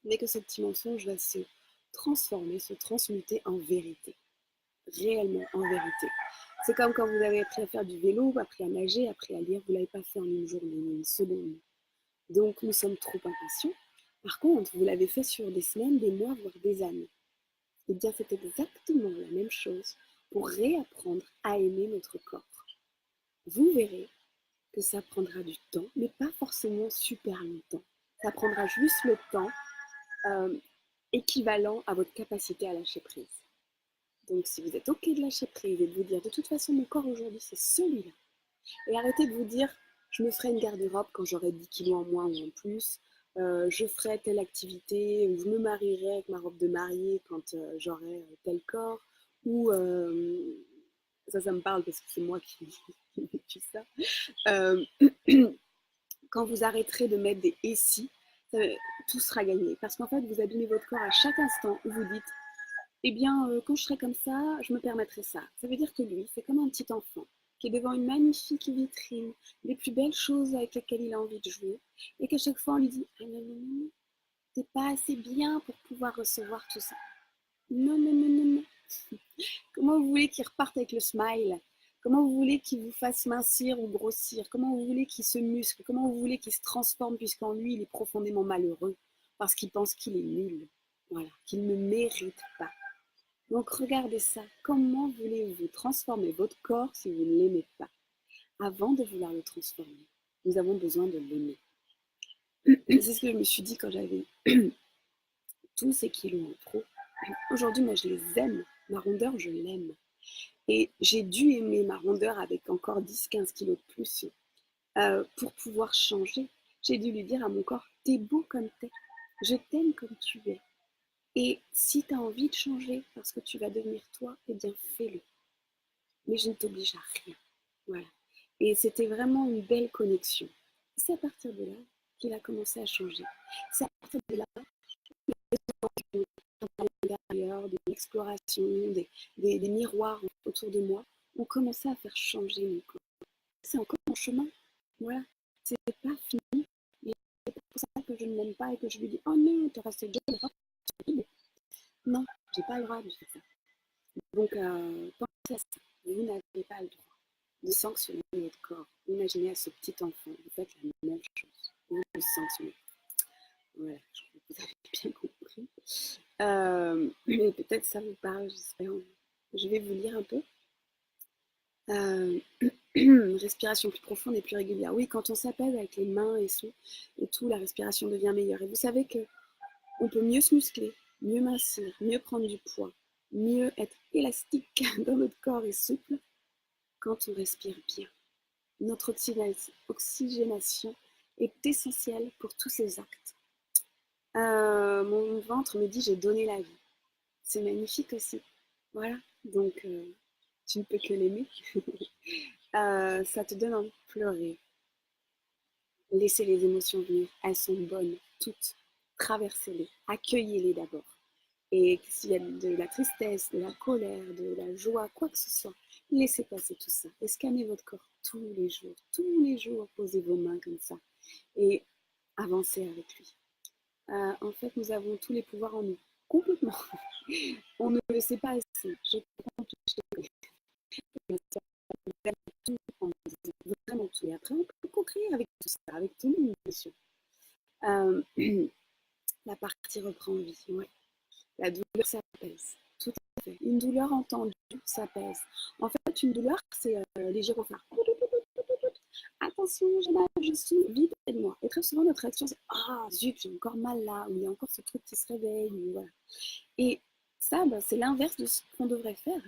mais que ce petit mensonge va se transformer, se transmuter en vérité, réellement en vérité. C'est comme quand vous avez appris à faire du vélo, appris à nager, appris à lire, vous ne l'avez pas fait en une journée, ni une seconde. Donc nous sommes trop impatients. Par contre, vous l'avez fait sur des semaines, des mois, voire des années. Eh bien, c'est exactement la même chose pour réapprendre à aimer notre corps. Vous verrez que ça prendra du temps, mais pas forcément super longtemps. Ça prendra juste le temps équivalent à votre capacité à lâcher prise. Donc, si vous êtes OK de lâcher prise et de vous dire, de toute façon, mon corps aujourd'hui, c'est celui-là. Et arrêtez de vous dire, je me ferai une garde-robe quand j'aurai 10 kilos en moins ou en plus. Je ferai telle activité, ou je me marierai avec ma robe de mariée quand j'aurai tel corps. Ou, ça me parle parce que c'est moi qui vécu ça. Quand vous arrêterez de mettre des « et si », tout sera gagné. Parce qu'en fait, vous abîmez votre corps à chaque instant où vous dites, eh bien, quand je serai comme ça, je me permettrai ça. Ça veut dire que lui, c'est comme un petit enfant qui est devant une magnifique vitrine, les plus belles choses avec lesquelles il a envie de jouer, et qu'à chaque fois on lui dit, ah non, non, non, non, t'es pas assez bien pour pouvoir recevoir tout ça. Non, non, non, non, non. Comment vous voulez qu'il reparte avec le smile? Comment vous voulez qu'il vous fasse mincir ou grossir? Comment vous voulez qu'il se muscle? Comment vous voulez qu'il se transforme puisqu'en lui, il est profondément malheureux parce qu'il pense qu'il est nul, voilà, qu'il ne mérite pas. Donc regardez ça, comment voulez-vous transformer votre corps si vous ne l'aimez pas? Avant de vouloir le transformer, nous avons besoin de l'aimer. C'est ce que je me suis dit quand j'avais tous ces kilos en trop. Aujourd'hui, moi, je les aime. Ma rondeur, je l'aime. Et j'ai dû aimer ma rondeur avec encore 10-15 kilos de plus pour pouvoir changer. J'ai dû lui dire à mon corps, t'es beau comme t'es. Je t'aime comme tu es. Et si tu as envie de changer parce que tu vas devenir toi, eh bien fais-le. Mais je ne t'oblige à rien. Voilà. Et c'était vraiment une belle connexion. C'est à partir de là qu'il a commencé à changer. C'est à partir de là de l'exploration, des miroirs autour de moi ont commencé à faire changer mon corps. C'est encore mon chemin. Voilà. C'est pas fini. Et c'est pour ça que je ne l'aime pas et que je lui dis, oh non, tu restes bien. Non, j'ai pas le droit de faire ça. Donc, pensez à ça. Vous n'avez pas le droit de sanctionner votre corps. Imaginez à ce petit enfant, vous faites la même chose. Vous le sanctionnez. Voilà, je crois que vous avez bien compris. Mais peut-être ça vous parle, j'espère. Je vais vous lire un peu. Respiration plus profonde et plus régulière. Oui, quand on s'apaise avec les mains et tout, la respiration devient meilleure. Et vous savez qu'on peut mieux se muscler, mieux mincir, mieux prendre du poids, mieux être élastique dans notre corps et souple quand on respire bien. Notre oxygénation est essentielle pour tous ces actes. Mon ventre me dit j'ai donné la vie. C'est magnifique aussi. Voilà, donc tu ne peux que l'aimer. Ça te donne envie de pleurer. Laissez les émotions venir, elles sont bonnes, toutes. Traversez-les, accueillez-les d'abord. Et s'il y a de la tristesse, de la colère, de la joie, quoi que ce soit, laissez passer tout ça. Et scannez votre corps tous les jours. Tous les jours, posez vos mains comme ça. Et avancez avec lui. En fait, nous avons tous les pouvoirs en nous. Complètement. On ne le sait pas assez. Je comprends tout. Vraiment tout. Et après, on peut co-créer avec tout ça, avec tout le monde, bien sûr. La partie reprend vie. Ouais. La douleur s'apaise. Tout à fait. Une douleur entendue s'apaise. En fait, une douleur, c'est les gyrophares. Attention, attention, j'ai mal, je suis, vite, aide-moi. Et très souvent, notre réaction, c'est ah, zut, j'ai encore mal là, ou il y a encore ce truc qui se réveille, ou voilà. Et ça, c'est l'inverse de ce qu'on devrait faire.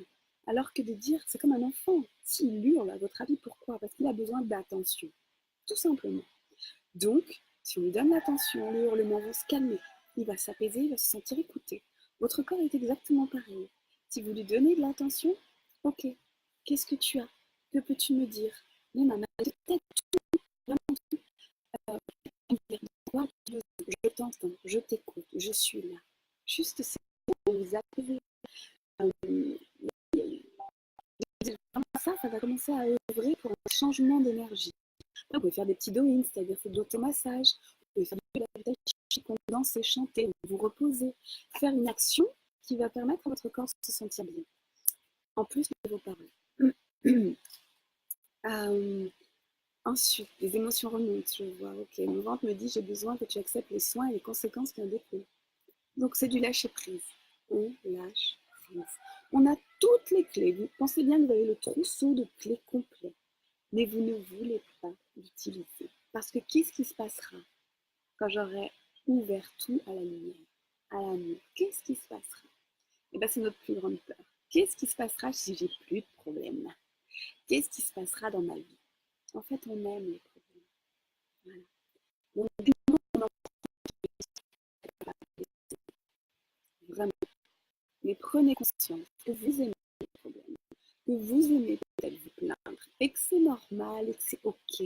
Alors que de dire, c'est comme un enfant. S'il hurle, à votre avis, pourquoi? Parce qu'il a besoin d'attention, tout simplement. Donc, si on lui donne l'attention, les hurlements vont se calmer. Il va s'apaiser, il va se sentir écouté. Votre corps est exactement pareil. Si vous lui donnez de l'attention, ok, qu'est-ce que tu as? Que peux-tu me dire? Même un mal de tête, vraiment tout. Je t'entends, je t'écoute, je suis là. Juste c'est vous apaiser. Ça va commencer à œuvrer pour un changement d'énergie. Vous pouvez faire des petits do-in, c'est-à-dire c'est de l'automassage. Vous pouvez faire de la tai chi, danser, chanter, vous reposer. Faire une action qui va permettre à votre corps de se sentir bien. En plus de vos paroles. Ensuite, les émotions remontent, je vois. Ok, mon ventre me dit j'ai besoin que tu acceptes les soins et les conséquences qui en découlent. Donc c'est du lâcher prise. On lâche prise. On a toutes les clés. Vous pensez bien que vous avez le trousseau de clés complet. Mais vous ne voulez pas l'utiliser. Parce que qu'est-ce qui se passera quand j'aurai ouvert tout à la lumière, à l'amour? Qu'est-ce qui se passera? Eh bien, c'est notre plus grande peur. Qu'est-ce qui se passera si j'ai plus de problèmes? Qu'est-ce qui se passera dans ma vie? En fait, on aime les problèmes. Voilà. Donc, on en vraiment. Mais prenez conscience que vous aimez les problèmes, que vous aimez peut-être vous plaindre, et que c'est normal et que c'est ok.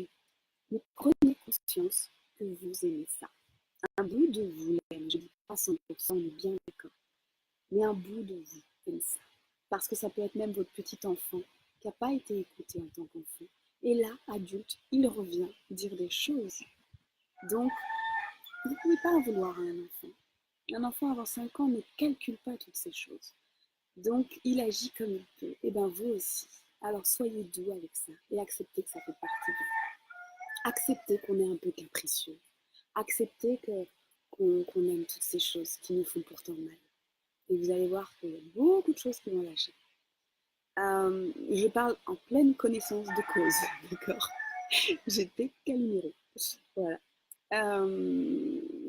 Mais prenez conscience que vous aimez ça. Un bout de vous l'aime, je dis pas 100%, on est bien d'accord. Mais un bout de vous aime ça. Parce que ça peut être même votre petit enfant qui n'a pas été écouté en tant qu'enfant. Et là, adulte, il revient dire des choses. Donc, vous ne pouvez pas en vouloir à un enfant. Un enfant avant 5 ans ne calcule pas toutes ces choses. Donc, il agit comme il peut. Et bien, vous aussi. Alors, soyez doux avec ça et acceptez que ça fait partie de vous. Acceptez qu'on est un peu capricieux. Acceptez qu'on aime toutes ces choses qui nous font pourtant mal. Et vous allez voir qu'il y a beaucoup de choses qui vont lâcher. Je parle en pleine connaissance de cause, d'accord? J'étais câlinée. Voilà.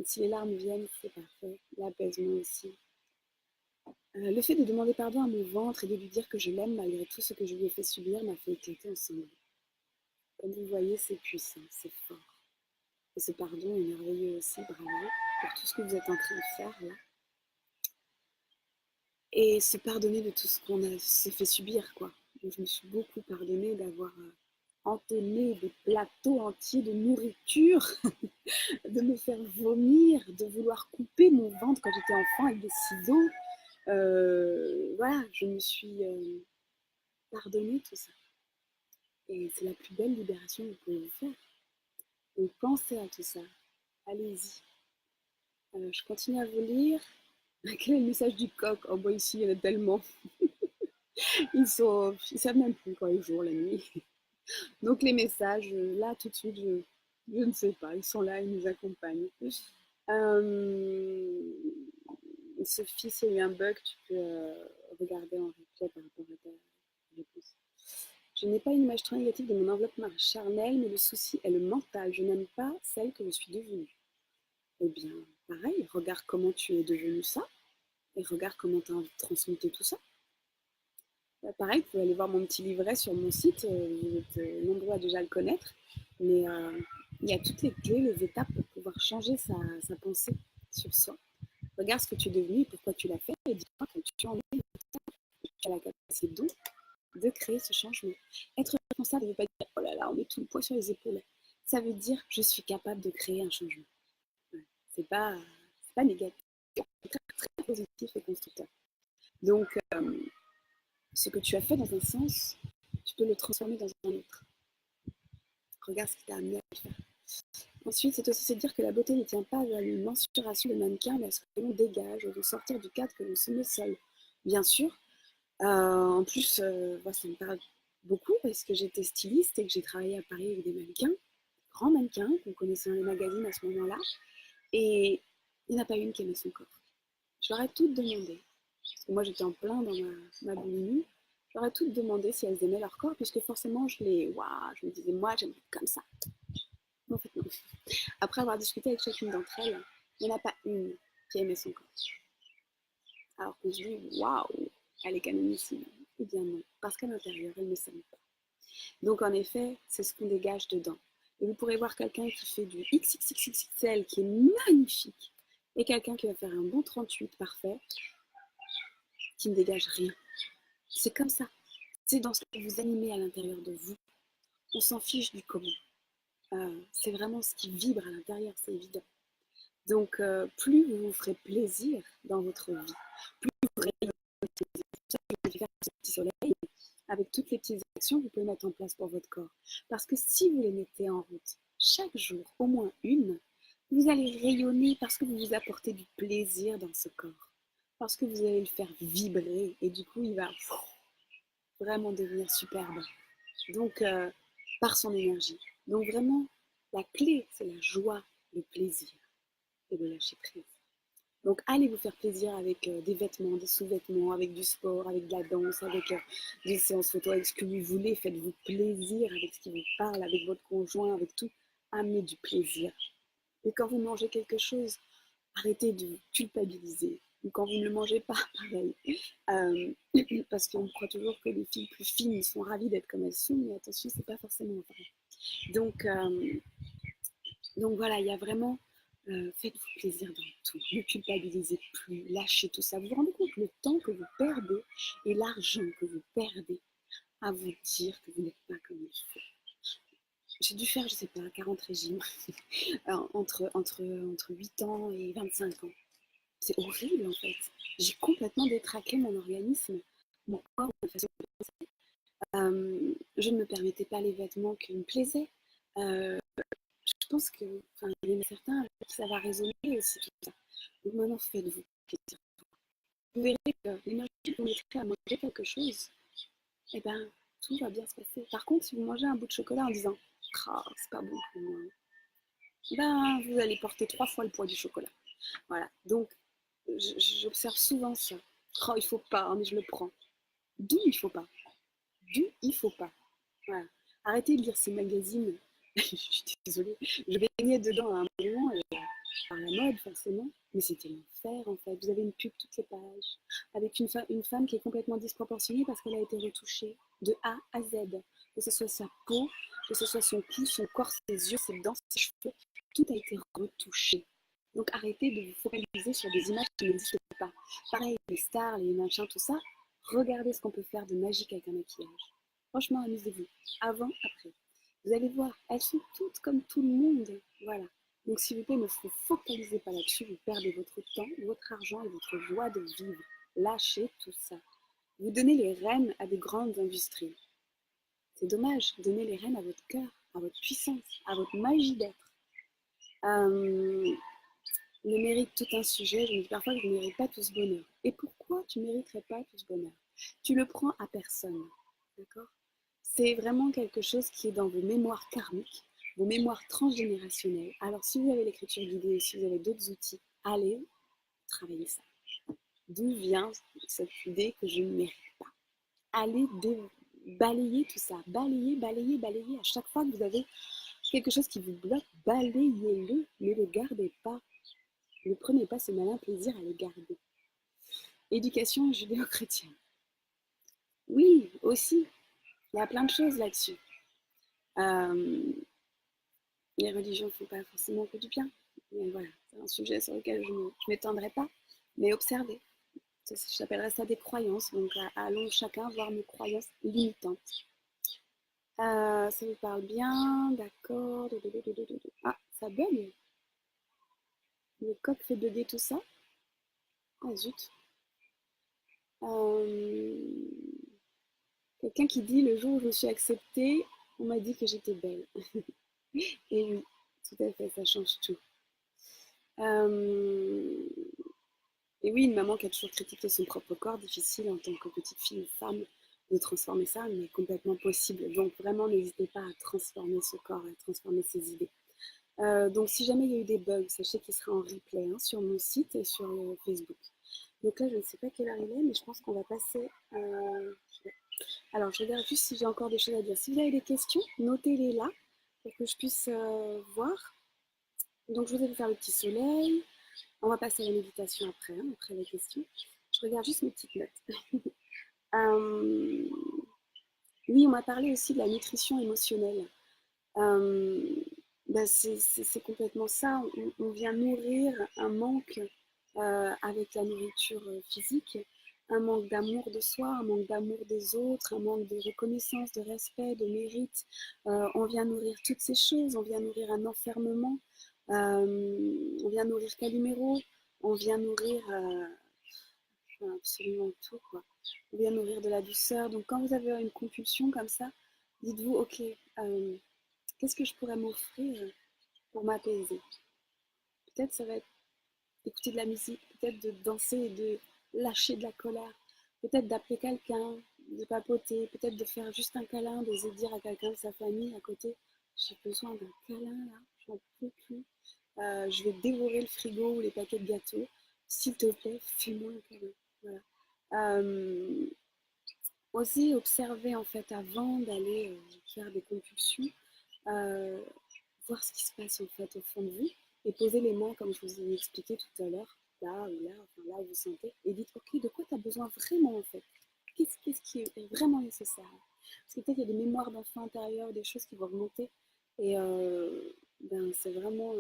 Si les larmes viennent, c'est parfait. L'apaisement aussi. Le fait de demander pardon à mon ventre et de lui dire que je l'aime malgré tout ce que je lui ai fait subir m'a fait éclater en sanglots. Comme vous voyez, c'est puissant, c'est fort. Et ce pardon est merveilleux aussi, bravo, pour tout ce que vous êtes en train de faire là. Et se pardonner de tout ce qu'on s'est fait subir, quoi. Donc, je me suis beaucoup pardonnée d'avoir entonné des plateaux entiers de nourriture, de me faire vomir, de vouloir couper mon ventre quand j'étais enfant avec des ciseaux. Voilà, je me suis pardonnée tout ça. Et c'est la plus belle libération que vous pouvez vous faire. Donc pensez à tout ça. Allez-y. Je continue à vous lire. Quel est le message du coq? Oh bah ici, il y en a tellement. Ils savent même plus quand ils jouent la nuit. Donc les messages, là tout de suite, je ne sais pas. Ils sont là, ils nous accompagnent. Sophie, s'il y a eu un bug, tu peux regarder en replay par rapport à ta réponse. Je n'ai pas une image trop négative de mon enveloppe charnelle, mais le souci est le mental. Je n'aime pas celle que je suis devenue. Eh bien, pareil, regarde comment tu es devenue ça, et regarde comment tu as transmuté tout ça. Pareil, vous pouvez aller voir mon petit livret sur mon site, vous êtes nombreux à déjà le connaître, mais il y a toutes les clés, les étapes pour pouvoir changer sa pensée sur soi. Regarde ce que tu es devenu et pourquoi tu l'as fait, et dis-toi que tu en es, tu as la capacité de créer ce changement. Être responsable, ça ne veut pas dire oh là là, on met tout le poids sur les épaules. Ça veut dire je suis capable de créer un changement. C'est pas négatif, c'est très, très positif et constructeur. Donc, ce que tu as fait dans un sens, tu peux le transformer dans un autre. Regarde ce qui t'a amené à le faire. Ensuite, c'est aussi se dire que la beauté ne tient pas à une mensuration de mannequin, mais à ce que l'on dégage, de sortir du cadre que l'on se met seul. Bien sûr. En plus, moi, ça me parle beaucoup parce que j'étais styliste et que j'ai travaillé à Paris avec des mannequins, grands mannequins qu'on connaissait dans les magazines à ce moment-là. Et il n'y en a pas une qui aimait son corps. Je leur ai toutes demandé. Parce que moi, j'étais en plein dans ma boulimie. leur ai toutes demandé si elles aimaient leur corps, puisque forcément, je me disais, moi, j'aime comme ça. En fait, non. Après avoir discuté avec chacune d'entre elles, il n'y en a pas une qui aimait son corps. Alors qu'on se dit, waouh, elle est canonissime. Eh bien non, parce qu'à l'intérieur, elle ne s'aime pas. Donc en effet, c'est ce qu'on dégage dedans. Et vous pourrez voir quelqu'un qui fait du XXXXL qui est magnifique et quelqu'un qui va faire un bon 38 parfait qui ne dégage rien. C'est comme ça. C'est dans ce que vous animez à l'intérieur de vous. On s'en fiche du comment. C'est vraiment ce qui vibre à l'intérieur, c'est évident. Donc plus vous vous ferez plaisir dans votre vie, plus vous ferez faire ce petit soleil, avec toutes les petites actions que vous pouvez mettre en place pour votre corps. Parce que si vous les mettez en route chaque jour, au moins une, vous allez rayonner parce que vous vous apportez du plaisir dans ce corps. Parce que vous allez le faire vibrer et du coup, il va vraiment devenir superbe. Donc, par son énergie. Donc vraiment, la clé, c'est la joie, le plaisir et le lâcher prise. Donc allez vous faire plaisir avec des vêtements, des sous-vêtements, avec du sport, avec de la danse, avec des séances photo, avec ce que vous voulez. Faites-vous plaisir avec ce qui vous parle, avec votre conjoint, avec tout. Amenez du plaisir. Et quand vous mangez quelque chose, arrêtez de culpabiliser. Ou quand vous ne le mangez pas, pareil. Parce qu'on croit toujours que les filles plus fines sont ravies d'être comme elles sont, mais attention, c'est pas forcément vrai. Donc voilà, il y a vraiment, faites-vous plaisir dans tout, ne culpabilisez plus, lâchez tout ça. Vous vous rendez compte le temps que vous perdez et l'argent que vous perdez à vous dire que vous n'êtes pas comme il faut. J'ai dû faire, je sais pas, 40 régimes entre 8 ans et 25 ans. C'est horrible en fait. J'ai complètement détraqué mon organisme, mon corps, ma façon de penser. Je ne me permettais pas les vêtements qui me plaisaient. Je pense que, il y en a certains qui ça va résonner aussi tout ça. Donc maintenant, faites-vous plaisir. Vous verrez que l'énergie que vous mettrez à manger quelque chose, eh ben, tout va bien se passer. Par contre, si vous mangez un bout de chocolat en disant ah, c'est pas bon pour moi, ben, vous allez porter 3 fois le poids du chocolat. Voilà. Donc, j'observe souvent ça. Oh, il faut pas, mais je le prends. D'où il faut pas. D'où il faut pas. Voilà. Arrêtez de lire ces magazines. Je suis désolée. Je baignais dedans à un moment, par la mode forcément, mais c'était l'enfer en fait. Vous avez une pub toutes les pages, avec une femme qui est complètement disproportionnée parce qu'elle a été retouchée de A à Z. Que ce soit sa peau, que ce soit son cou, son corps, ses yeux, ses dents, ses cheveux, tout a été retouché. Donc arrêtez de vous focaliser sur des images qui n'existent pas. Pareil, les stars, les machins, tout ça, regardez ce qu'on peut faire de magique avec un maquillage. Franchement, amusez-vous. Avant, après. Vous allez voir, elles sont toutes comme tout le monde. Voilà. Donc s'il vous plaît, ne vous focalisez pas là-dessus. Vous perdez votre temps, votre argent et votre joie de vivre. Lâchez tout ça. Vous donnez les rênes à des grandes industries. C'est dommage. Donnez les rênes à votre cœur, à votre puissance, à votre magie d'être. Le mérite, tout un sujet. Je me dis parfois que je ne mérite pas tout ce bonheur. Et pourquoi tu ne mériterais pas tout ce bonheur? Tu le prends à personne. D'accord? C'est vraiment quelque chose qui est dans vos mémoires karmiques, vos mémoires transgénérationnelles. Alors, si vous avez l'écriture guidée, si vous avez d'autres outils, allez travailler ça. D'où vient cette idée que je ne mérite pas? Allez balayer tout ça. Balayer, balayer, balayer. À chaque fois que vous avez quelque chose qui vous bloque, balayez-le. Ne le gardez pas. Ne prenez pas ce malin plaisir à le garder. Éducation judéo-chrétienne. Oui, aussi. Il y a plein de choses là-dessus. Les religions ne font pas forcément que du bien. Mais voilà, c'est un sujet sur lequel je ne m'étendrai pas. Mais observez. J'appellerais ça des croyances. Donc allons chacun voir nos croyances limitantes. Ça vous parle bien, d'accord. Ah, ça bug. Le coq fait bugger tout ça. Ah zut. Quelqu'un qui dit le jour où je me suis acceptée, on m'a dit que j'étais belle. Et oui, tout à fait, ça change tout. Et oui, une maman qui a toujours critiqué son propre corps, difficile en tant que petite fille ou femme de transformer ça, mais complètement possible. Donc vraiment, n'hésitez pas à transformer ce corps, à transformer ses idées. Donc si jamais il y a eu des bugs, sachez qu'il sera en replay sur mon site et sur Facebook. Donc là, je ne sais pas quelle heure il est, mais je pense qu'on va passer... Alors, je regarde juste si j'ai encore des choses à dire. Si vous avez des questions, notez-les là pour que je puisse voir. Donc, je vous ai fait faire le petit soleil. On va passer à la méditation après, hein, après les questions. Je regarde juste mes petites notes. Euh, oui, on m'a parlé aussi de la nutrition émotionnelle. Euh, c'est complètement ça. On vient nourrir un manque avec la nourriture physique, un manque d'amour de soi, un manque d'amour des autres, un manque de reconnaissance, de respect, de mérite. On vient nourrir toutes ces choses. On vient nourrir un enfermement. On vient nourrir Calimero. On vient nourrir absolument tout, quoi. On vient nourrir de la douceur. Donc, quand vous avez une compulsion comme ça, dites-vous, ok, qu'est-ce que je pourrais m'offrir pour m'apaiser? Peut-être ça va être d'écouter de la musique, peut-être de danser et de lâcher de la colère, peut-être d'appeler quelqu'un, de papoter, peut-être de faire juste un câlin, de dire à quelqu'un de sa famille à côté, j'ai besoin d'un câlin là, j'en peux plus. Je vais dévorer le frigo ou les paquets de gâteaux. S'il te plaît, fais-moi un câlin. Voilà. Euh, Oser observer en fait avant d'aller faire des compulsions, euh, voir ce qui se passe en fait au fond de vous et poser les mains comme je vous ai expliqué tout à l'heure, là ou là, enfin là où vous sentez, et dites ok, de quoi tu as besoin vraiment en fait, qu'est-ce qui est vraiment nécessaire. Parce que peut-être il y a des mémoires d'enfants intérieurs, des choses qui vont remonter, et ben, c'est vraiment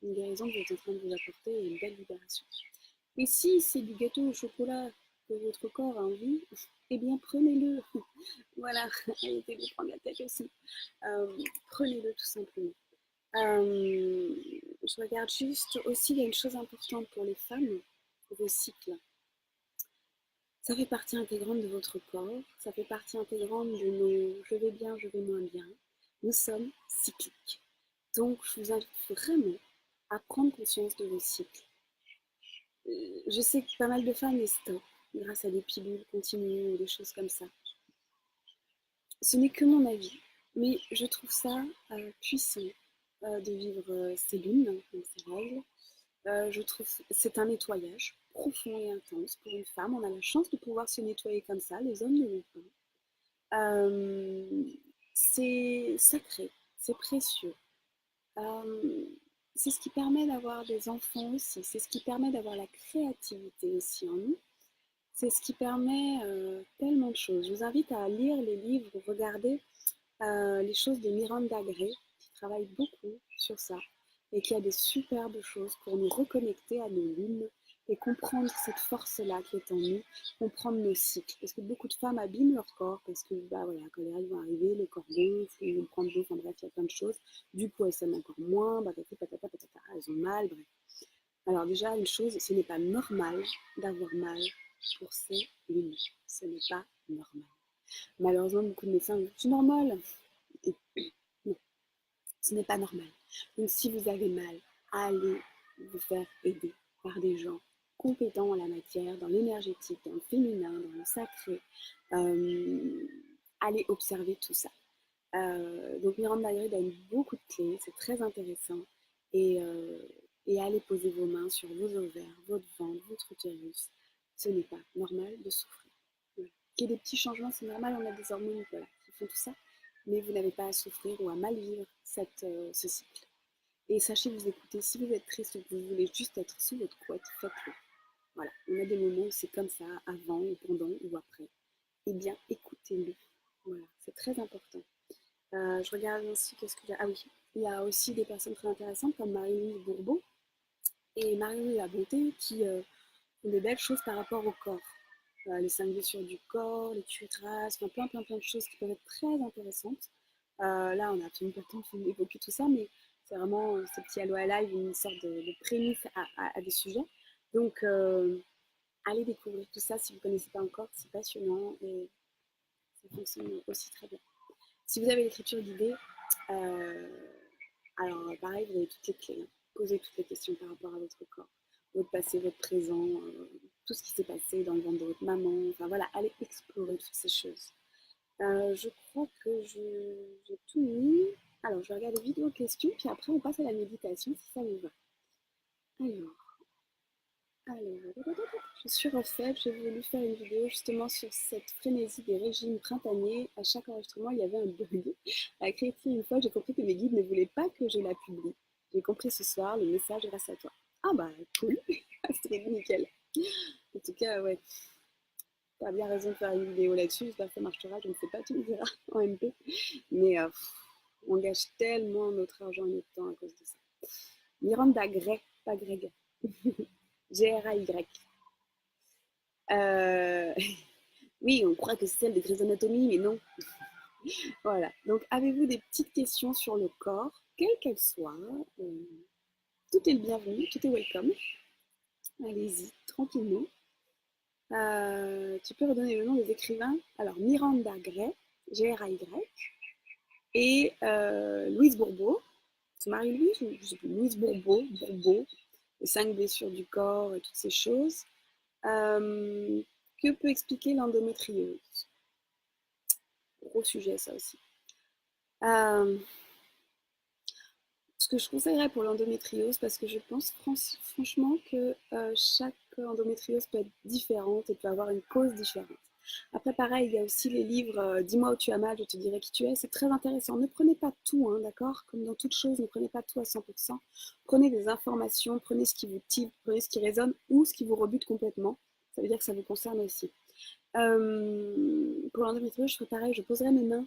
une guérison que vous êtes en train de vous apporter et une belle libération. Et si c'est du gâteau au chocolat que votre corps a envie, eh bien prenez-le. Voilà, arrêtez de prendre la tête aussi. Prenez-le tout simplement. Je regarde juste aussi, il y a une chose importante pour les femmes, vos cycles. Ça fait partie intégrante de votre corps, ça fait partie intégrante de nos je vais bien, je vais moins bien. Nous sommes cycliques. Donc, je vous invite vraiment à prendre conscience de vos cycles. Je sais que pas mal de femmes les stoppent grâce à des pilules continues ou des choses comme ça. Ce n'est que mon avis, mais je trouve ça puissant de vivre ces lunes, donc ces règles. Je trouve que c'est un nettoyage profond et intense pour une femme. On a la chance de pouvoir se nettoyer comme ça, les hommes ne l'ont pas. C'est sacré, c'est précieux. Euh, c'est ce qui permet d'avoir des enfants aussi, c'est ce qui permet d'avoir la créativité aussi en nous. C'est ce qui permet tellement de choses. Je vous invite à lire les livres, regarder les choses de Miranda Gray, qui travaille beaucoup sur ça et qui a des superbes choses pour nous reconnecter à nos lunes et comprendre cette force-là qui est en nous, comprendre nos cycles. Parce que beaucoup de femmes abîment leur corps parce que, bah voilà, quand les règles vont arriver, le corps gonfle, ils vont prendre l'eau, enfin bref, il y a plein de choses. Du coup, elles s'aiment encore moins, patata, patata, patata, elles ont mal, bref. Alors déjà, une chose, ce n'est pas normal d'avoir mal pour ces lunes. Ce n'est pas normal. Malheureusement, beaucoup de médecins disent c'est normal. Et non, ce n'est pas normal. Donc si vous avez mal, allez vous faire aider par des gens compétents en la matière, dans l'énergétique, dans le féminin, dans le sacré. Euh, Allez observer tout ça. Donc Miranda Gray donne beaucoup de clés, c'est très intéressant. Et, euh, et allez poser vos mains sur vos ovaires, votre ventre, votre utérus. Ce n'est pas normal de souffrir. Voilà. Qu'il y ait des petits changements, c'est normal, on a des hormones voilà, qui font tout ça. Mais vous n'avez pas à souffrir ou à mal vivre ce cycle. Et sachez vous écouter, si vous êtes triste ou que vous voulez juste être sous votre couette, faites-le. Voilà, on a des moments où c'est comme ça, avant ou pendant ou après. Eh bien, écoutez-le. Voilà, c'est très important. Je regarde aussi qu'est-ce que j'ai. Ah oui, il y a aussi des personnes très intéressantes comme Marie-Louise Bourbeau et Marie-Louise La Bonté qui font des belles choses par rapport au corps. Les 5 blessures du corps, les cuirasses, enfin plein de choses qui peuvent être très intéressantes. Là, on n'a absolument pas le temps d'évoquer tout ça, mais c'est vraiment ce petit Aloha Live, une sorte de prémisse à des sujets. Donc, allez découvrir tout ça si vous ne connaissez pas encore, c'est passionnant et ça fonctionne aussi très bien. Si vous avez l'écriture d'idées, euh, alors pareil, vous avez toutes les clés. Hein. Posez toutes les questions par rapport à votre corps, votre passé, votre présent, tout ce qui s'est passé dans le ventre de votre maman. Enfin voilà, allez explorer toutes ces choses. Je crois que j'ai tout mis. Alors, je vais regarder vidéo questions, puis après on passe à la méditation si ça vous va. Alors, Alors, je suis refaite, j'ai voulu faire une vidéo justement sur cette frénésie des régimes printaniers. À chaque enregistrement, il y avait un bug. À créer une fois, j'ai compris que mes guides ne voulaient pas que je la publie. J'ai compris ce soir, le message est grâce à toi. Ah bah cool, c'était nickel. En tout cas, ouais, t'as bien raison de faire une vidéo là-dessus, j'espère que ça marchera, je ne sais pas, tu me diras en MP. Mais on gâche tellement notre argent et notre temps à cause de ça. Miranda Gray, pas Greg. Gray. Euh, oui, on croit que c'est celle de Grey's Anatomy, mais non. Voilà. Donc, avez-vous des petites questions sur le corps, quelles qu'elles soient? Tout est le bienvenu, tout est welcome. Allez-y, tranquillement. Tu peux redonner le nom des écrivains? Alors, Miranda Gray, Gray, et Louise Bourbeau. C'est Marie-Louise ou je sais plus, Louise Bourbeau, les 5 blessures du corps et toutes ces choses. Que peut expliquer l'endométriose? Gros sujet, ça aussi. Ce que je conseillerais pour l'endométriose, parce que je pense franchement que chaque endométriose peut être différente et peut avoir une cause différente. Après, pareil, il y a aussi les livres Dis-moi où tu as mal, je te dirai qui tu es. C'est très intéressant. Ne prenez pas tout, hein, d'accord? Comme dans toute chose, ne prenez pas tout à 100%. Prenez des informations, prenez ce qui vous tilte, prenez ce qui résonne ou ce qui vous rebute complètement. Ça veut dire que ça vous concerne aussi. Pour l'endométriose, je ferai pareil, je poserai mes mains,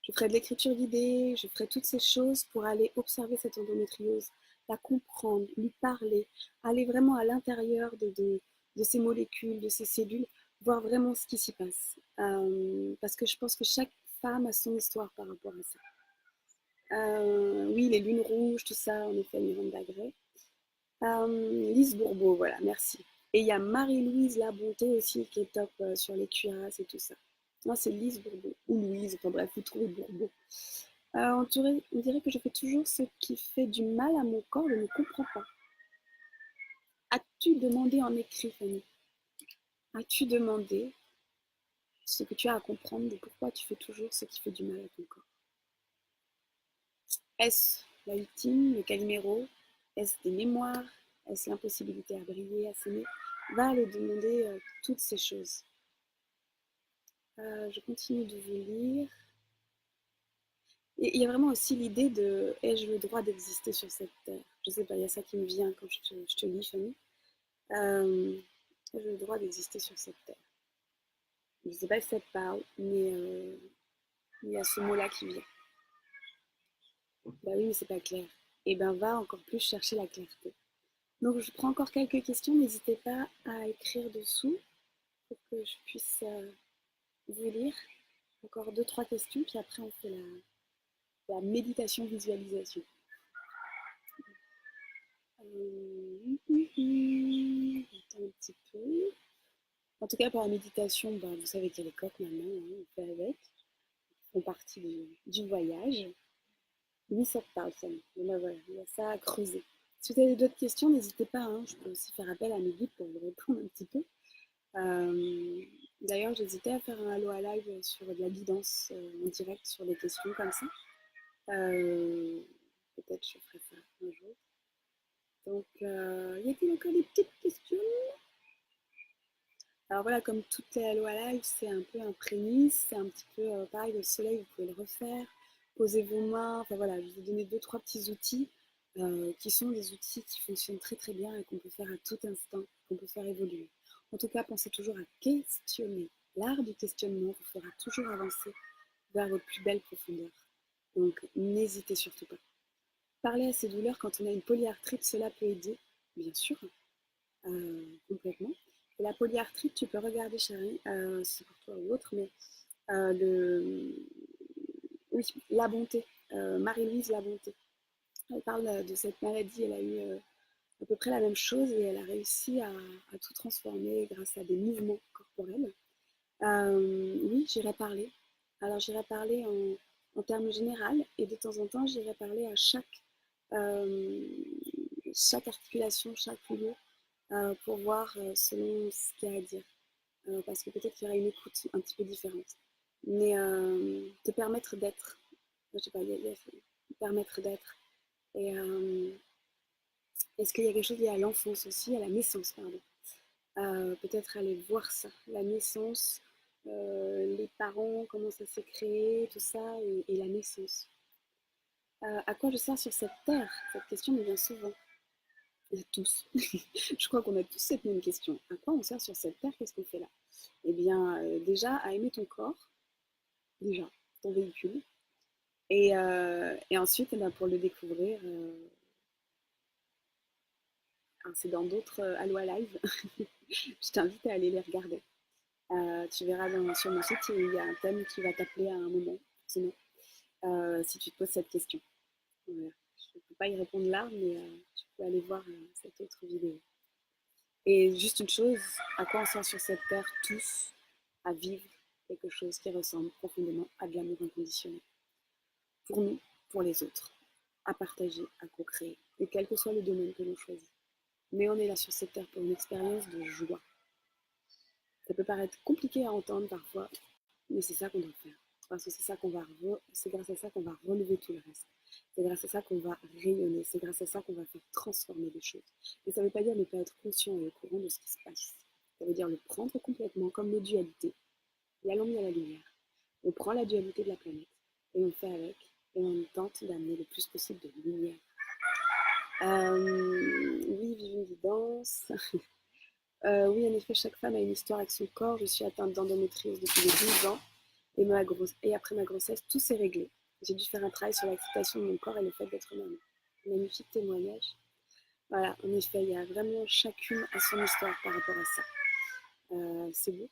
je ferai de l'écriture guidée, je ferai toutes ces choses pour aller observer cette endométriose, la comprendre, lui parler, aller vraiment à l'intérieur de ces molécules, de ces cellules, voir vraiment ce qui s'y passe. Parce que je pense que chaque femme a son histoire par rapport à ça. Oui, les lunes rouges, tout ça, en effet, Miranda Gray. Lise Bourbeau, voilà, merci. Et il y a Marie-Louise Labonté aussi qui est top sur les cuirasses et tout ça. Non, c'est Lise Bourbeau, ou Louise, enfin bref, vous trouvez Bourbeau. On dirait que je fais toujours ce qui fait du mal à mon corps, je ne comprends pas. As-tu demandé en écrit, Fanny? As-tu demandé ce que tu as à comprendre de pourquoi tu fais toujours ce qui fait du mal à ton corps? Est-ce la victime, le caliméro? Est-ce des mémoires? Est-ce l'impossibilité à briller, à s'aimer? Va aller demander toutes ces choses. Je continue de vous lire. Et il y a vraiment aussi l'idée de ai-je le droit d'exister sur cette terre? Je sais pas, il y a ça qui me vient quand je te lis, Fanny. Ai-je le droit d'exister sur cette terre? Je ne sais pas si ça te parle, mais il y a ce mot-là qui vient. Bah oui, mais c'est pas clair. Et ben va encore plus chercher la clarté. Donc je prends encore quelques questions, n'hésitez pas à écrire dessous pour que je puisse vous lire. Encore deux, trois questions, puis après on fait la méditation visualisation. Attends un petit peu. En tout cas, pour la méditation, bah, vous savez qu'il y a les coques maintenant, hein, on fait avec. Ils font partie du voyage. Oui, ça te parle, ça. Bon, bah, voilà, il y a ça à creuser. Si vous avez d'autres questions, n'hésitez pas, hein, je peux aussi faire appel à mes guides pour vous répondre un petit peu. D'ailleurs, j'hésitais à faire un Allo à live sur de la guidance en direct sur des questions comme ça. Peut-être je ferai ça un jour. Donc, y a-t-il encore des petites questions? Alors voilà, comme toutes les Allo à live, c'est un peu un prémisse, c'est un petit peu pareil, le soleil, vous pouvez le refaire. Posez vos mains, enfin voilà, je vais vous donner deux, trois petits outils qui sont des outils qui fonctionnent très très bien et qu'on peut faire à tout instant, qu'on peut faire évoluer. En tout cas, pensez toujours à questionner. L'art du questionnement vous fera toujours avancer vers vos plus belles profondeurs. Donc, n'hésitez surtout pas. Parler à ces douleurs quand on a une polyarthrite, cela peut aider, bien sûr, complètement. Et la polyarthrite, tu peux regarder, chérie, c'est pour toi ou autre, mais oui, la bonté, Marie-Louise La Bonté. Elle parle de cette maladie, elle a eu à peu près la même chose et elle a réussi à tout transformer grâce à des mouvements corporels. Oui, j'irai parler. Alors j'irai parler en termes généraux et de temps en temps j'irai parler à euh, chaque articulation, chaque lieu pour voir selon ce qu'il y a à dire. Parce que peut-être qu'il y aura une écoute un petit peu différente. Mais te permettre d'être, je sais pas, permettre d'être. Et est-ce qu'il y a quelque chose lié à l'enfance aussi, à la naissance, pardon. Peut-être aller voir ça, la naissance, les parents, comment ça s'est créé, tout ça, et la naissance. À quoi je sers sur cette terre? Cette question me vient souvent. À tous. Je crois qu'on a tous cette même question. À quoi on sert sur cette terre? Qu'est-ce qu'on fait là? Eh bien, déjà, à aimer ton corps, déjà, ton véhicule. Et ensuite, eh ben, pour le découvrir, c'est dans d'autres Aloha Live. Je t'invite à aller les regarder. Tu verras sur mon site, il y a un thème qui va t'appeler à un moment, sinon, si tu te poses cette question. Voilà. Je ne peux pas y répondre là, mais tu peux aller voir cette autre vidéo. Et juste une chose, à quoi on sert sur cette terre tous? À vivre quelque chose qui ressemble profondément à de l'amour inconditionnel. Pour nous, pour les autres. À partager, à co-créer. Et quel que soit le domaine que l'on choisit. Mais on est là sur cette terre pour une expérience de joie. Ça peut paraître compliqué à entendre parfois, mais c'est ça qu'on doit faire. Parce que c'est grâce à ça qu'on va relever tout le reste. C'est grâce à ça qu'on va rayonner. C'est grâce à ça qu'on va faire transformer les choses. Et ça ne veut pas dire ne pas être conscient et au courant de ce qui se passe. Ça veut dire le prendre complètement comme nos dualités. Et allons mis à la lumière. On prend la dualité de la planète et on fait avec. Et on tente d'amener le plus possible de lumière. Oui, vive une guidance. Oui, en effet, chaque femme a une histoire avec son corps. Je suis atteinte d'endométriose depuis les 12 ans. Et après ma grossesse, tout s'est réglé. J'ai dû faire un travail sur l'acceptation de mon corps et le fait d'être maman. Magnifique témoignage. Voilà, en effet, il y a vraiment chacune à son histoire par rapport à ça. C'est beau,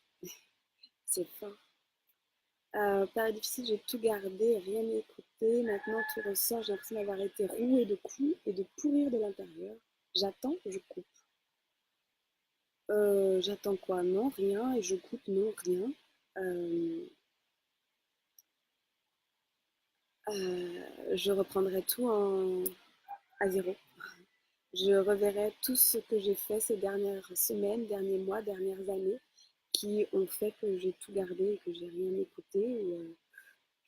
c'est fort. Période difficile, j'ai tout gardé, rien écouté. Maintenant, tout ressort. J'ai l'impression d'avoir été rouée de coups et de pourrir de l'intérieur. J'attends, je coupe. J'attends quoi? Non, rien. Et je coupe, non, rien. Je reprendrai tout à zéro. Je reverrai tout ce que j'ai fait ces dernières semaines, derniers mois, dernières années, qui ont fait que j'ai tout gardé et que j'ai rien écouté.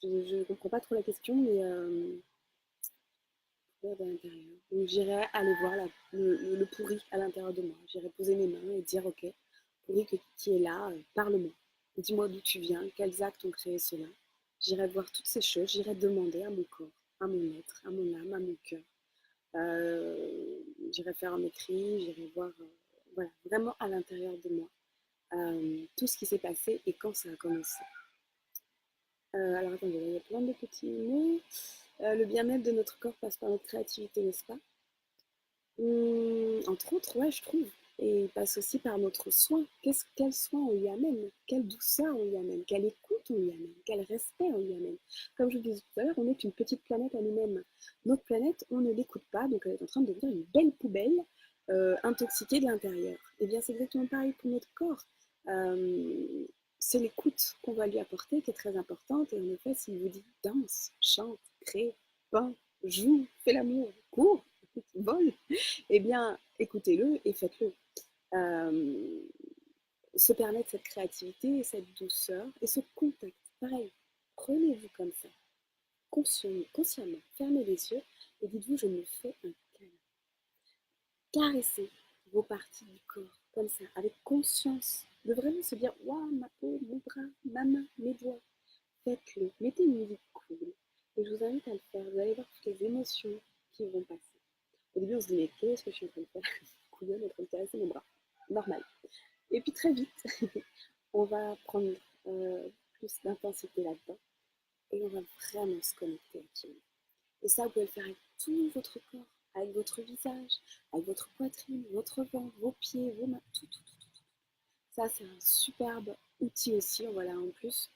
Je ne comprends pas trop la question, mais de l'intérieur. Donc j'irai aller voir le pourri à l'intérieur de moi. J'irai poser mes mains et dire ok, pourri qui est là, parle-moi. Dis-moi d'où tu viens, quels actes ont créé cela. J'irai voir toutes ces choses, j'irai demander à mon corps, à mon être, à mon âme, à mon cœur. J'irai faire un écrit, j'irai voir voilà, vraiment à l'intérieur de moi tout ce qui s'est passé et quand ça a commencé. Alors attendez, il y a plein de petits mots. Le bien-être de notre corps passe par notre créativité, n'est-ce pas? Entre autres, ouais, je trouve. Et il passe aussi par notre soin. Quel soin on lui amène? Quelle douceur on lui amène? Quelle écoute on lui amène? Quel respect on lui amène? Comme je vous disais tout à l'heure, on est une petite planète à nous-mêmes. Notre planète, on ne l'écoute pas, donc elle est en train de devenir une belle poubelle intoxiquée de l'intérieur. Et bien, c'est exactement pareil pour notre corps. C'est l'écoute qu'on va lui apporter qui est très importante. Et en effet, s'il vous dit danse, chante, crée, peint, joue, fais l'amour, cours, vole, eh bien, écoutez-le et faites-le. Se permettre cette créativité, cette douceur et ce contact. Pareil, prenez-vous comme ça, consciemment, fermez les yeux et dites-vous, je me fais un câlin. Caressez vos parties du corps, comme ça, avec conscience, de vraiment se dire, waouh, ma peau, mon bras, ma main, mes doigts. Faites-le, mettez une musique cool. Et je vous invite à le faire, vous allez voir toutes les émotions qui vont passer. Au début, on se dit, mais qu'est-ce que je suis en train de faire? Couillonne en train de caresser mon bras. Normal. Et puis très vite, on va prendre plus d'intensité là-dedans et on va vraiment se connecter à qui on est. Et ça, vous pouvez le faire avec tout votre corps, avec votre visage, avec votre poitrine, votre ventre, vos pieds, vos mains, tout, tout, tout, tout. Ça, c'est un superbe outil aussi, voilà, en plus,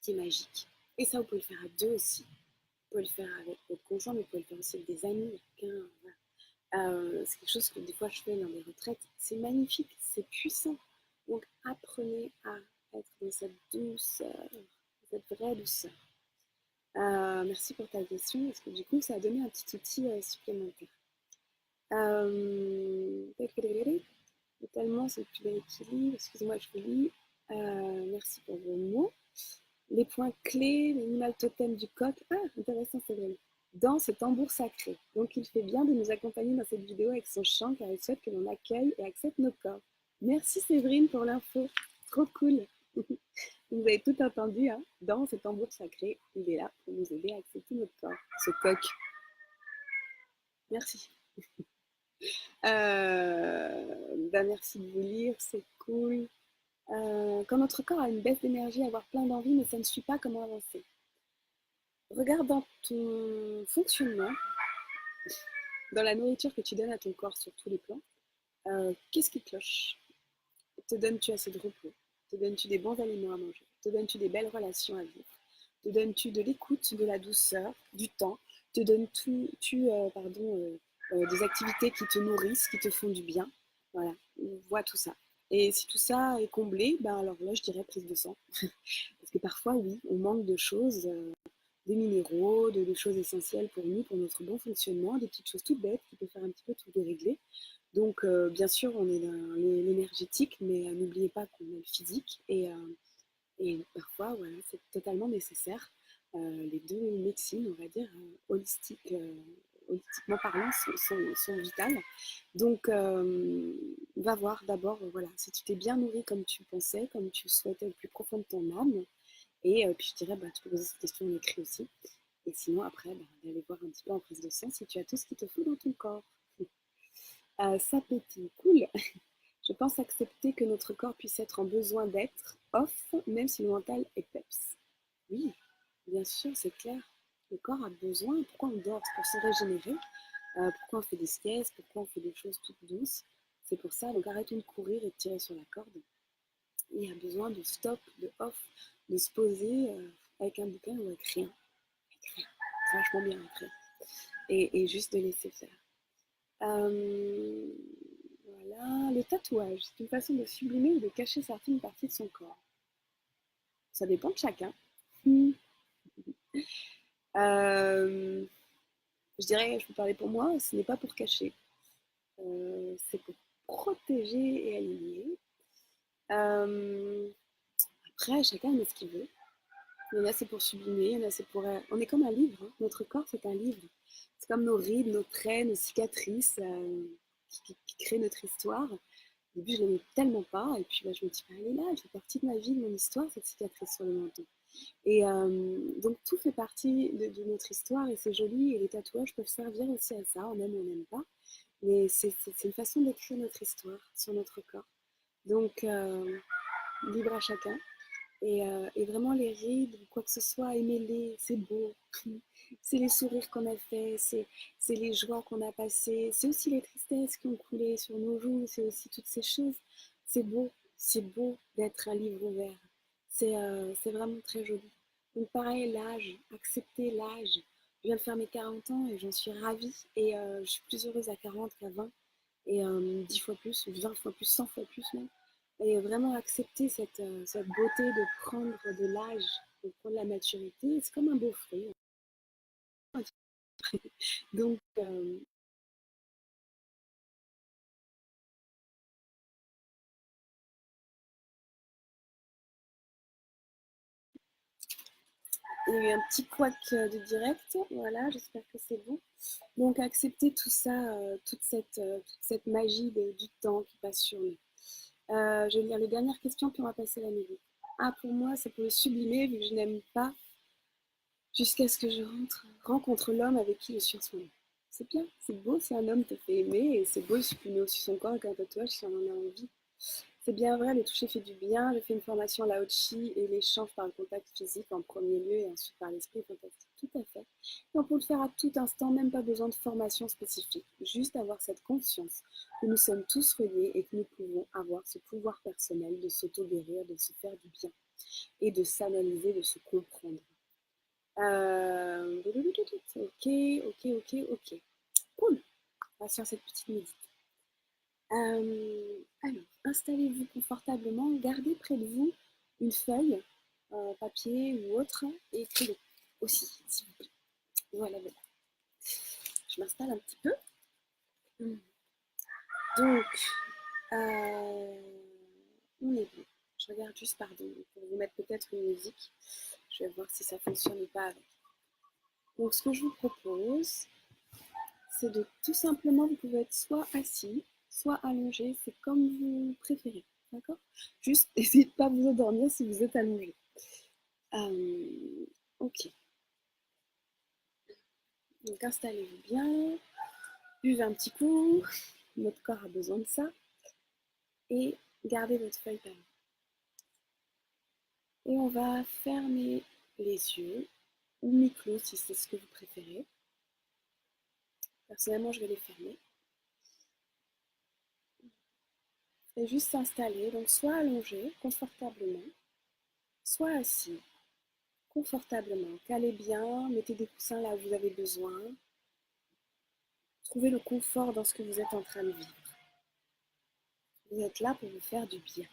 qui est magique. Et ça, vous pouvez le faire à deux aussi. Vous pouvez le faire avec votre conjoint, mais vous pouvez le faire aussi avec des amis, quelqu'un, voilà. C'est quelque chose que des fois je fais dans les retraites. C'est magnifique, c'est puissant. Donc apprenez à être dans cette douceur, cette vraie douceur. Merci pour ta question, parce que du coup ça a donné un petit outil supplémentaire. Tellement c'est plus bel équilibre, excusez-moi je vous lis. Merci pour vos mots. Les points clés, l'animal totem du coq. Ah, intéressant, c'est vrai. dans ce tambour sacré. Donc il fait bien de nous accompagner dans cette vidéo avec son chant car il souhaite que l'on accueille et accepte nos corps. Merci Séverine pour l'info, trop cool. Vous avez tout entendu, hein, dans ce tambour sacré, il est là pour nous aider à accepter notre corps, ce coq. Merci. Merci de vous lire, c'est cool. Quand notre corps a une baisse d'énergie, avoir plein d'envie, mais ça ne suit pas, comment avancer? Regarde dans ton fonctionnement, dans la nourriture que tu donnes à ton corps sur tous les plans, qu'est-ce qui cloche? Te donnes-tu assez de repos? Te donnes-tu des bons aliments à manger? Te donnes-tu des belles relations à vivre? Te donnes-tu de l'écoute, de la douceur, du temps? Te donnes-tu des activités qui te nourrissent, qui te font du bien? Voilà, on voit tout ça. Et si tout ça est comblé, ben alors là, je dirais prise de sang. Parce que parfois, oui, on manque de choses, des minéraux, de choses essentielles pour nous, pour notre bon fonctionnement, des petites choses toutes bêtes qui peuvent faire un petit peu tout dérégler. Donc, bien sûr, on est dans l'énergétique, mais n'oubliez pas qu'on a le physique. Et parfois, voilà, c'est totalement nécessaire. Les deux médecines, on va dire, holistiquement parlant, sont vitales. Donc, va voir d'abord, voilà, si tu t'es bien nourri comme tu pensais, comme tu souhaitais au plus profond de ton âme. Et puis, je dirais, tu peux poser cette question en écrit aussi. Et sinon, après, d'aller voir un petit peu en prise de sang si tu as tout ce qu'il te faut dans ton corps. Ça pétille, cool. Je pense accepter que notre corps puisse être en besoin d'être off, même si le mental est peps. Oui, bien sûr, c'est clair. Le corps a besoin. Pourquoi on dort? C'est pour se régénérer. Pourquoi on fait des siestes? Pourquoi on fait des choses toutes douces? C'est pour ça. Donc arrêtons de courir et de tirer sur la corde. Il y a besoin de stop, de off, de se poser avec un bouquin ou avec rien. Avec rien. C'est vachement bien avec rien. Et juste de laisser faire. Voilà. Le tatouage, c'est une façon de sublimer ou de cacher certaines parties de son corps. Ça dépend de chacun. Euh, je dirais, je peux parler pour moi, ce n'est pas pour cacher. C'est pour protéger et aligner. Euh, Après, chacun met ce qu'il veut. Il y en a, c'est pour sublimer, il y en a, c'est pour... On est comme un livre, hein. Notre corps, c'est un livre. C'est comme nos rides, nos traits, nos cicatrices qui créent notre histoire. Au début, je ne l'aimais tellement pas. Et puis, je me dis, elle est là, elle fait partie de ma vie, de mon histoire, cette cicatrice sur le menton. Et donc, tout fait partie de notre histoire et c'est joli. Et les tatouages peuvent servir aussi à ça, on aime ou on n'aime pas. Mais c'est une façon d'écrire notre histoire sur notre corps. Donc, libre à chacun. Et vraiment, les rides, quoi que ce soit, aimez-les, c'est beau. C'est les sourires qu'on a faits, c'est les joies qu'on a passées, c'est aussi les tristesses qui ont coulé sur nos joues, c'est aussi toutes ces choses. C'est beau d'être un livre ouvert. C'est vraiment très joli. Donc pareil, l'âge, accepter l'âge. Je viens de faire mes 40 ans et j'en suis ravie. Et je suis plus heureuse à 40 qu'à 20. Et 10 fois plus, ou 20 fois plus, 100 fois plus même. Et vraiment accepter cette beauté de prendre de l'âge, de prendre la maturité. C'est comme un beau fruit. Donc, il y a eu un petit couac de direct. Voilà, j'espère que c'est bon. Donc, accepter tout ça, toute cette magie du temps qui passe sur nous. Je vais lire les dernières questions, puis on va passer à la musique. Ah, pour moi, ça peut sublimer, vu que je n'aime pas, jusqu'à ce que je rencontre l'homme avec qui je suis en ce moment. C'est bien, c'est beau si un homme te fait aimer, et c'est beau de supprimer au-dessus de son corps avec un tatouage si on en a envie. C'est bien vrai, le toucher fait du bien. J'ai fait une formation Lao Chi et l'échange par le contact physique en premier lieu et ensuite par l'esprit fantastique. Tout à fait. Et on peut le faire à tout instant, même pas besoin de formation spécifique. Juste avoir cette conscience que nous sommes tous reliés et que nous pouvons avoir ce pouvoir personnel de s'auto-guérir, de se faire du bien et de s'analyser, de se comprendre. Ok, ok. Cool. On va se faire cette petite médite. Alors, installez-vous confortablement, gardez près de vous une feuille, papier ou autre, et écrivez aussi, s'il vous plaît. Voilà, voilà. Je m'installe un petit peu. Donc, on est bon. Je regarde juste, pardon, pour vous mettre peut-être une musique. Je vais voir si ça fonctionne ou pas avec. Donc ce que je vous propose, c'est de tout simplement, vous pouvez être soit assis, soit allongé, c'est comme vous préférez, d'accord? Juste, essayez de ne pas vous endormir si vous êtes allongé. Ok, donc installez-vous bien, buvez un petit coup, notre corps a besoin de ça, et gardez votre feuille par là. Et on va fermer les yeux, ou mi-clos si c'est ce que vous préférez. Personnellement, je vais les fermer. Et juste s'installer, donc soit allongé, confortablement, soit assis, confortablement. Calez bien, mettez des coussins là où vous avez besoin. Trouvez le confort dans ce que vous êtes en train de vivre. Vous êtes là pour vous faire du bien.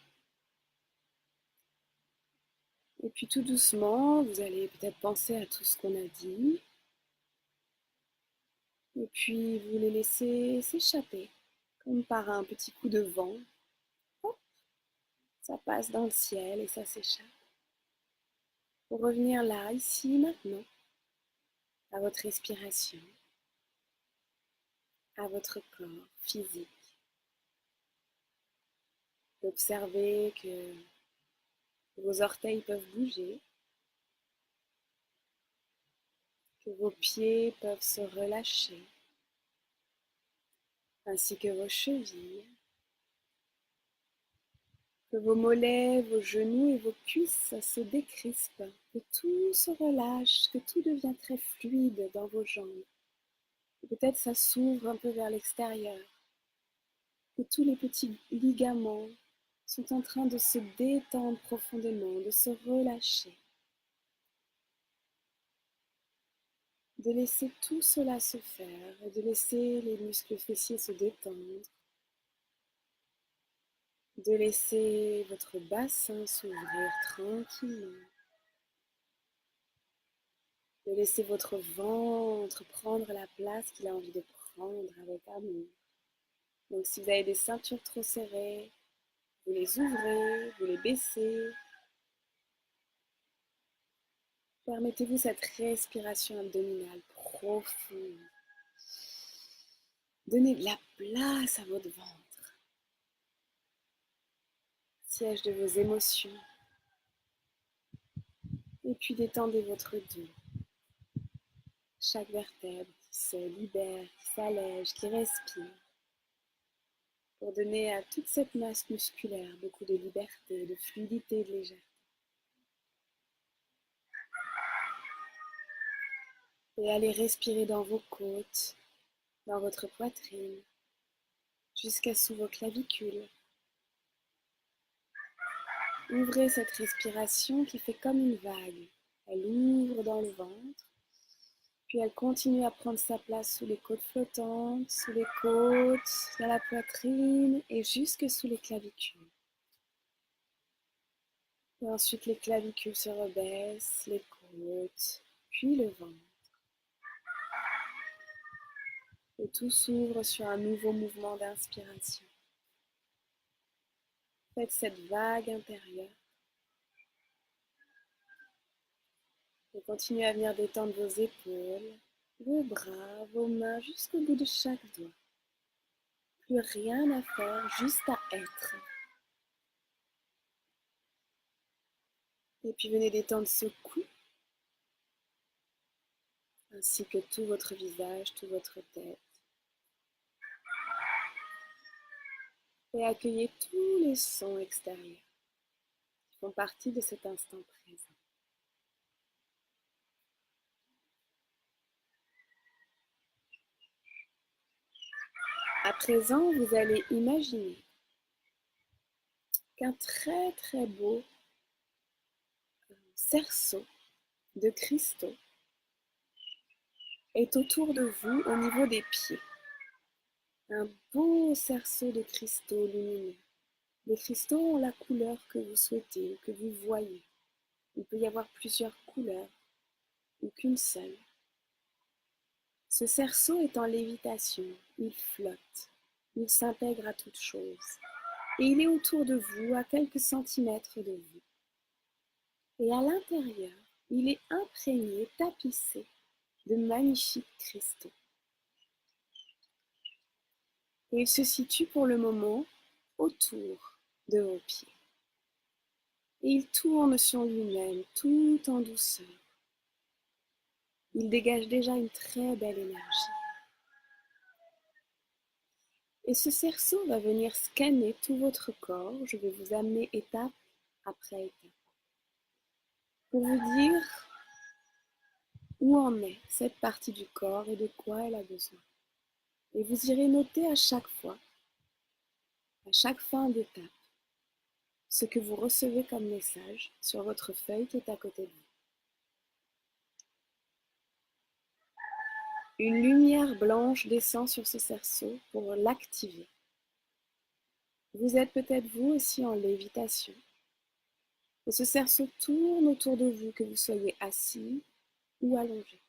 Et puis tout doucement, vous allez peut-être penser à tout ce qu'on a dit. Et puis vous les laissez s'échapper, comme par un petit coup de vent. Hop, ça passe dans le ciel et ça s'échappe. Pour revenir là, ici, maintenant, à votre respiration, à votre corps physique. Observez que vos orteils peuvent bouger, que vos pieds peuvent se relâcher, ainsi que vos chevilles, que vos mollets, vos genoux et vos cuisses se décrispent, que tout se relâche, que tout devient très fluide dans vos jambes. Peut-être ça s'ouvre un peu vers l'extérieur, que tous les petits ligaments sont en train de se détendre profondément, de se relâcher. De laisser tout cela se faire, et de laisser les muscles fessiers se détendre, de laisser votre bassin s'ouvrir tranquillement, de laisser votre ventre prendre la place qu'il a envie de prendre avec amour. Donc si vous avez des ceintures trop serrées, vous les ouvrez, vous les baissez. Permettez-vous cette respiration abdominale profonde. Donnez de la place à votre ventre, siège de vos émotions. Et puis détendez votre dos. Chaque vertèbre qui se libère, qui s'allège, qui respire. Pour donner à toute cette masse musculaire beaucoup de liberté, de fluidité, de légèreté. Et allez respirer dans vos côtes, dans votre poitrine, jusqu'à sous vos clavicules. Ouvrez cette respiration qui fait comme une vague. Elle ouvre dans le ventre, puis elle continue à prendre sa place sous les côtes flottantes, sous les côtes, dans la poitrine et jusque sous les clavicules. Et ensuite les clavicules se rebaissent, les côtes, puis le ventre. Et tout s'ouvre sur un nouveau mouvement d'inspiration. Faites cette vague intérieure. Et continuez à venir détendre vos épaules, vos bras, vos mains jusqu'au bout de chaque doigt. Plus rien à faire, juste à être. Et puis venez détendre ce cou, ainsi que tout votre visage, toute votre tête. Et accueillez tous les sons extérieurs qui font partie de cet instant présent. À présent, vous allez imaginer qu'un très très beau cerceau de cristaux est autour de vous au niveau des pieds. Un beau cerceau de cristaux lumineux. Les cristaux ont la couleur que vous souhaitez, que vous voyez. Il peut y avoir plusieurs couleurs ou qu'une seule. Ce cerceau est en lévitation, il flotte, il s'intègre à toute chose. Et il est autour de vous, à quelques centimètres de vous. Et à l'intérieur, il est imprégné, tapissé de magnifiques cristaux. Et il se situe pour le moment autour de vos pieds. Et il tourne sur lui-même tout en douceur. Il dégage déjà une très belle énergie. Et ce cerceau va venir scanner tout votre corps. Je vais vous amener étape après étape pour vous dire où en est cette partie du corps et de quoi elle a besoin. Et vous irez noter à chaque fois, à chaque fin d'étape, ce que vous recevez comme message sur votre feuille qui est à côté de vous. Une lumière blanche descend sur ce cerceau pour l'activer. Vous êtes peut-être vous aussi en lévitation. Et ce cerceau tourne autour de vous, que vous soyez assis ou allongé.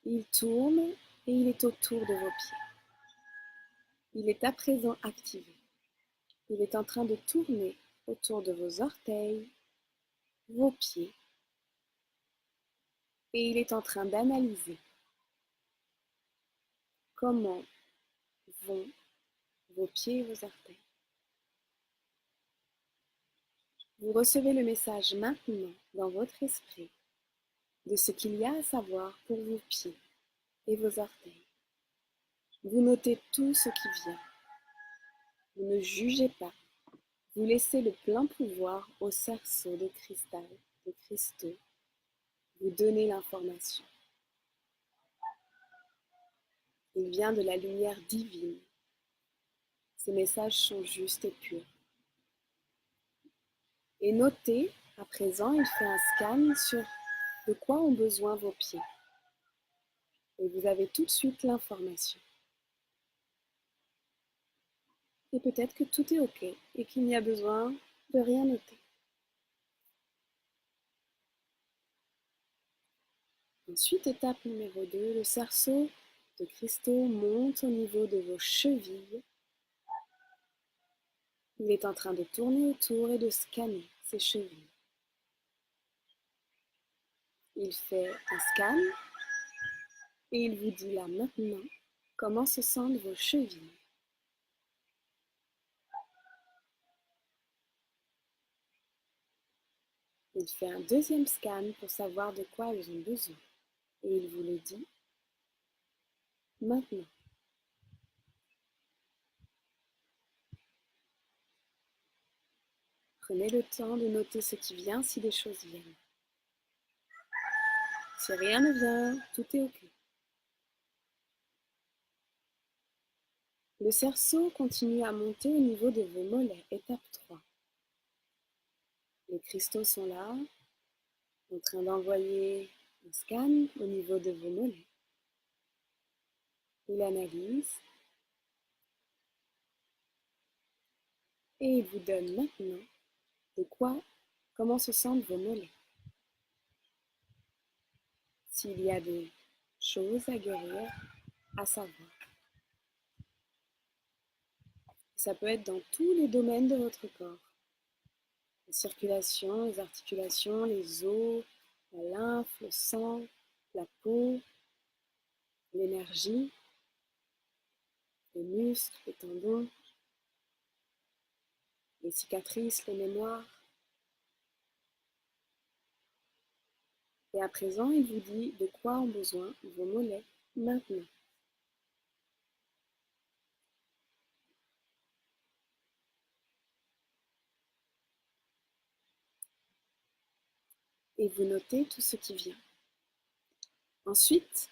Il tourne et il est autour de vos pieds. Il est à présent activé. Il est en train de tourner autour de vos orteils, vos pieds, et il est en train d'analyser comment vont vos pieds et vos orteils. Vous recevez le message maintenant dans votre esprit de ce qu'il y a à savoir pour vos pieds et vos orteils. Vous notez tout ce qui vient. Vous ne jugez pas. Vous laissez le plein pouvoir au cerceau de cristal, de cristaux. Vous donnez l'information. Il vient de la lumière divine. Ces messages sont justes et purs. Et notez, à présent, il fait un scan sur de quoi ont besoin vos pieds. Et vous avez tout de suite l'information. Et peut-être que tout est OK et qu'il n'y a besoin de rien noter. Ensuite, étape numéro 2, le cerceau de cristaux monte au niveau de vos chevilles. Il est en train de tourner autour et de scanner ses chevilles. Il fait un scan et il vous dit là maintenant comment se sentent vos chevilles. Il fait un deuxième scan pour savoir de quoi elles ont besoin et il vous le dit maintenant. Prenez le temps de noter ce qui vient si des choses viennent. Si rien ne vient, tout est OK. Le cerceau continue à monter au niveau de vos mollets, étape 3. Les cristaux sont là, en train d'envoyer un scan au niveau de vos mollets. Il analyse et il vous donne maintenant comment se sentent vos mollets. S'il y a des choses à guérir, à savoir. Ça peut être dans tous les domaines de votre corps. La circulation, les articulations, les os, la lymphe, le sang, la peau, l'énergie, les muscles, les tendons, les cicatrices, les mémoires. Et à présent, il vous dit de quoi ont besoin vos mollets maintenant. Et vous notez tout ce qui vient. Ensuite,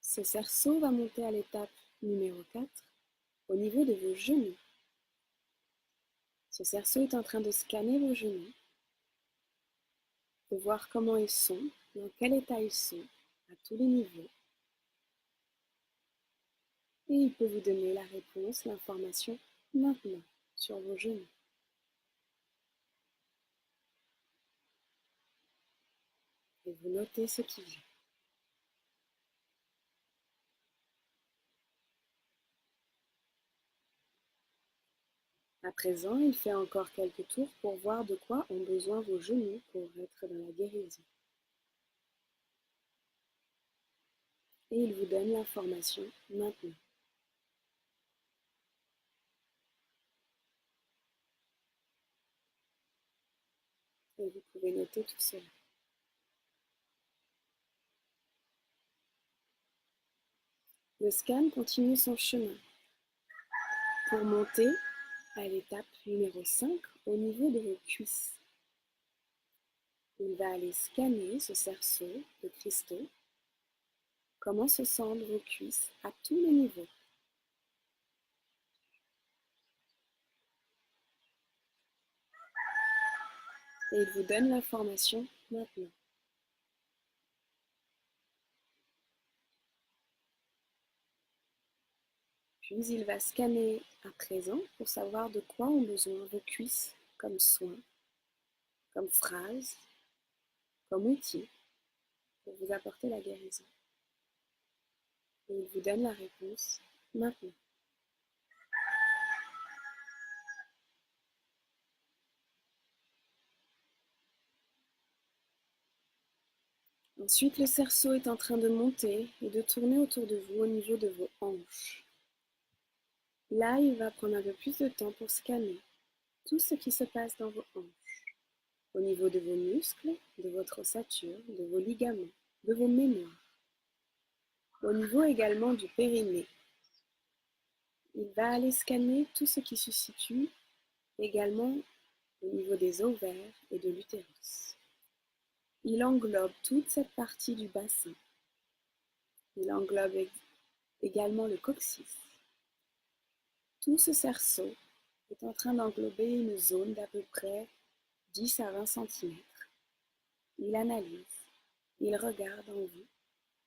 ce cerceau va monter à l'étape numéro 4, au niveau de vos genoux. Ce cerceau est en train de scanner vos genoux, de voir comment ils sont, dans quel état ils sont, à tous les niveaux. Et il peut vous donner la réponse, l'information, maintenant, sur vos genoux. Et vous notez ce qui vient. À présent, il fait encore quelques tours pour voir de quoi ont besoin vos genoux pour être dans la guérison. et il vous donne l'information maintenant. Et vous pouvez noter tout cela. Le scan continue son chemin pour monter à l'étape numéro 5 au niveau de vos cuisses. Il va aller scanner ce cerceau de cristaux. Comment se sentent vos cuisses à tous les niveaux? Et il vous donne l'information maintenant. Puis il va scanner à présent pour savoir de quoi ont besoin vos cuisses comme soin, comme phrase, comme outil pour vous apporter la guérison. Et il vous donne la réponse maintenant. Ensuite, le cerceau est en train de monter et de tourner autour de vous au niveau de vos hanches. Là, il va prendre un peu plus de temps pour scanner tout ce qui se passe dans vos hanches, au niveau de vos muscles, de votre ossature, de vos ligaments, de vos mémoires, au niveau également du périnée. Il va aller scanner tout ce qui se situe également au niveau des ovaires et de l'utérus. Il englobe toute cette partie du bassin. Il englobe également le coccyx. Tout ce cerceau est en train d'englober une zone d'à peu près 10 à 20 cm. Il analyse, il regarde en vous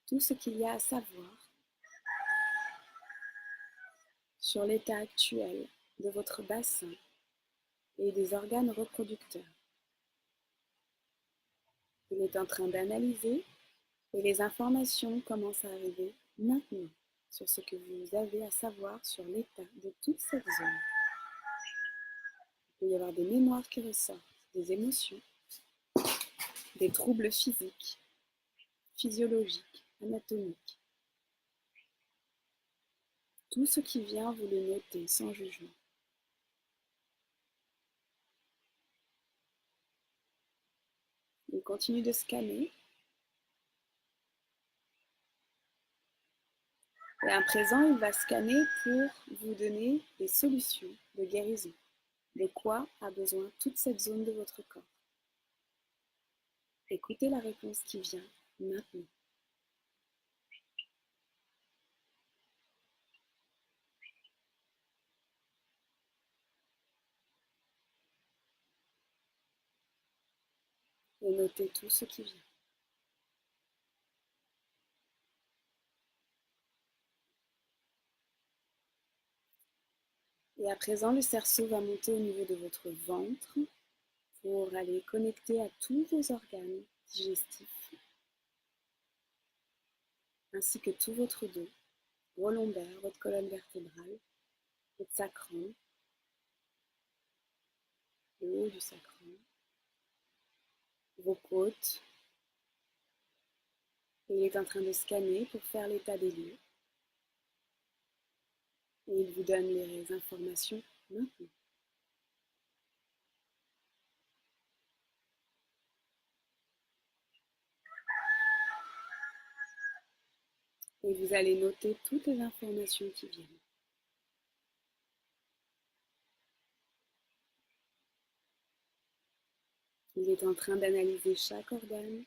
tout ce qu'il y a à savoir sur l'état actuel de votre bassin et des organes reproducteurs. Il est en train d'analyser et les informations commencent à arriver maintenant sur ce que vous avez à savoir sur l'état de toute cette zone. Il peut y avoir des mémoires qui ressortent, des émotions, des troubles physiques, physiologiques, anatomiques. Tout ce qui vient, vous le notez sans jugement. Il continue de scanner. Et à présent, il va scanner pour vous donner des solutions de guérison. De quoi a besoin toute cette zone de votre corps? Écoutez la réponse qui vient maintenant. Et notez tout ce qui vient. Et à présent, le cerceau va monter au niveau de votre ventre pour aller connecter à tous vos organes digestifs, ainsi que tout votre dos, vos lombaires, votre colonne vertébrale, votre sacrum, le haut du sacrum, vos côtes. Et il est en train de scanner pour faire l'état des lieux. Et il vous donne les informations maintenant. Et vous allez noter toutes les informations qui viennent. Il est en train d'analyser chaque organe,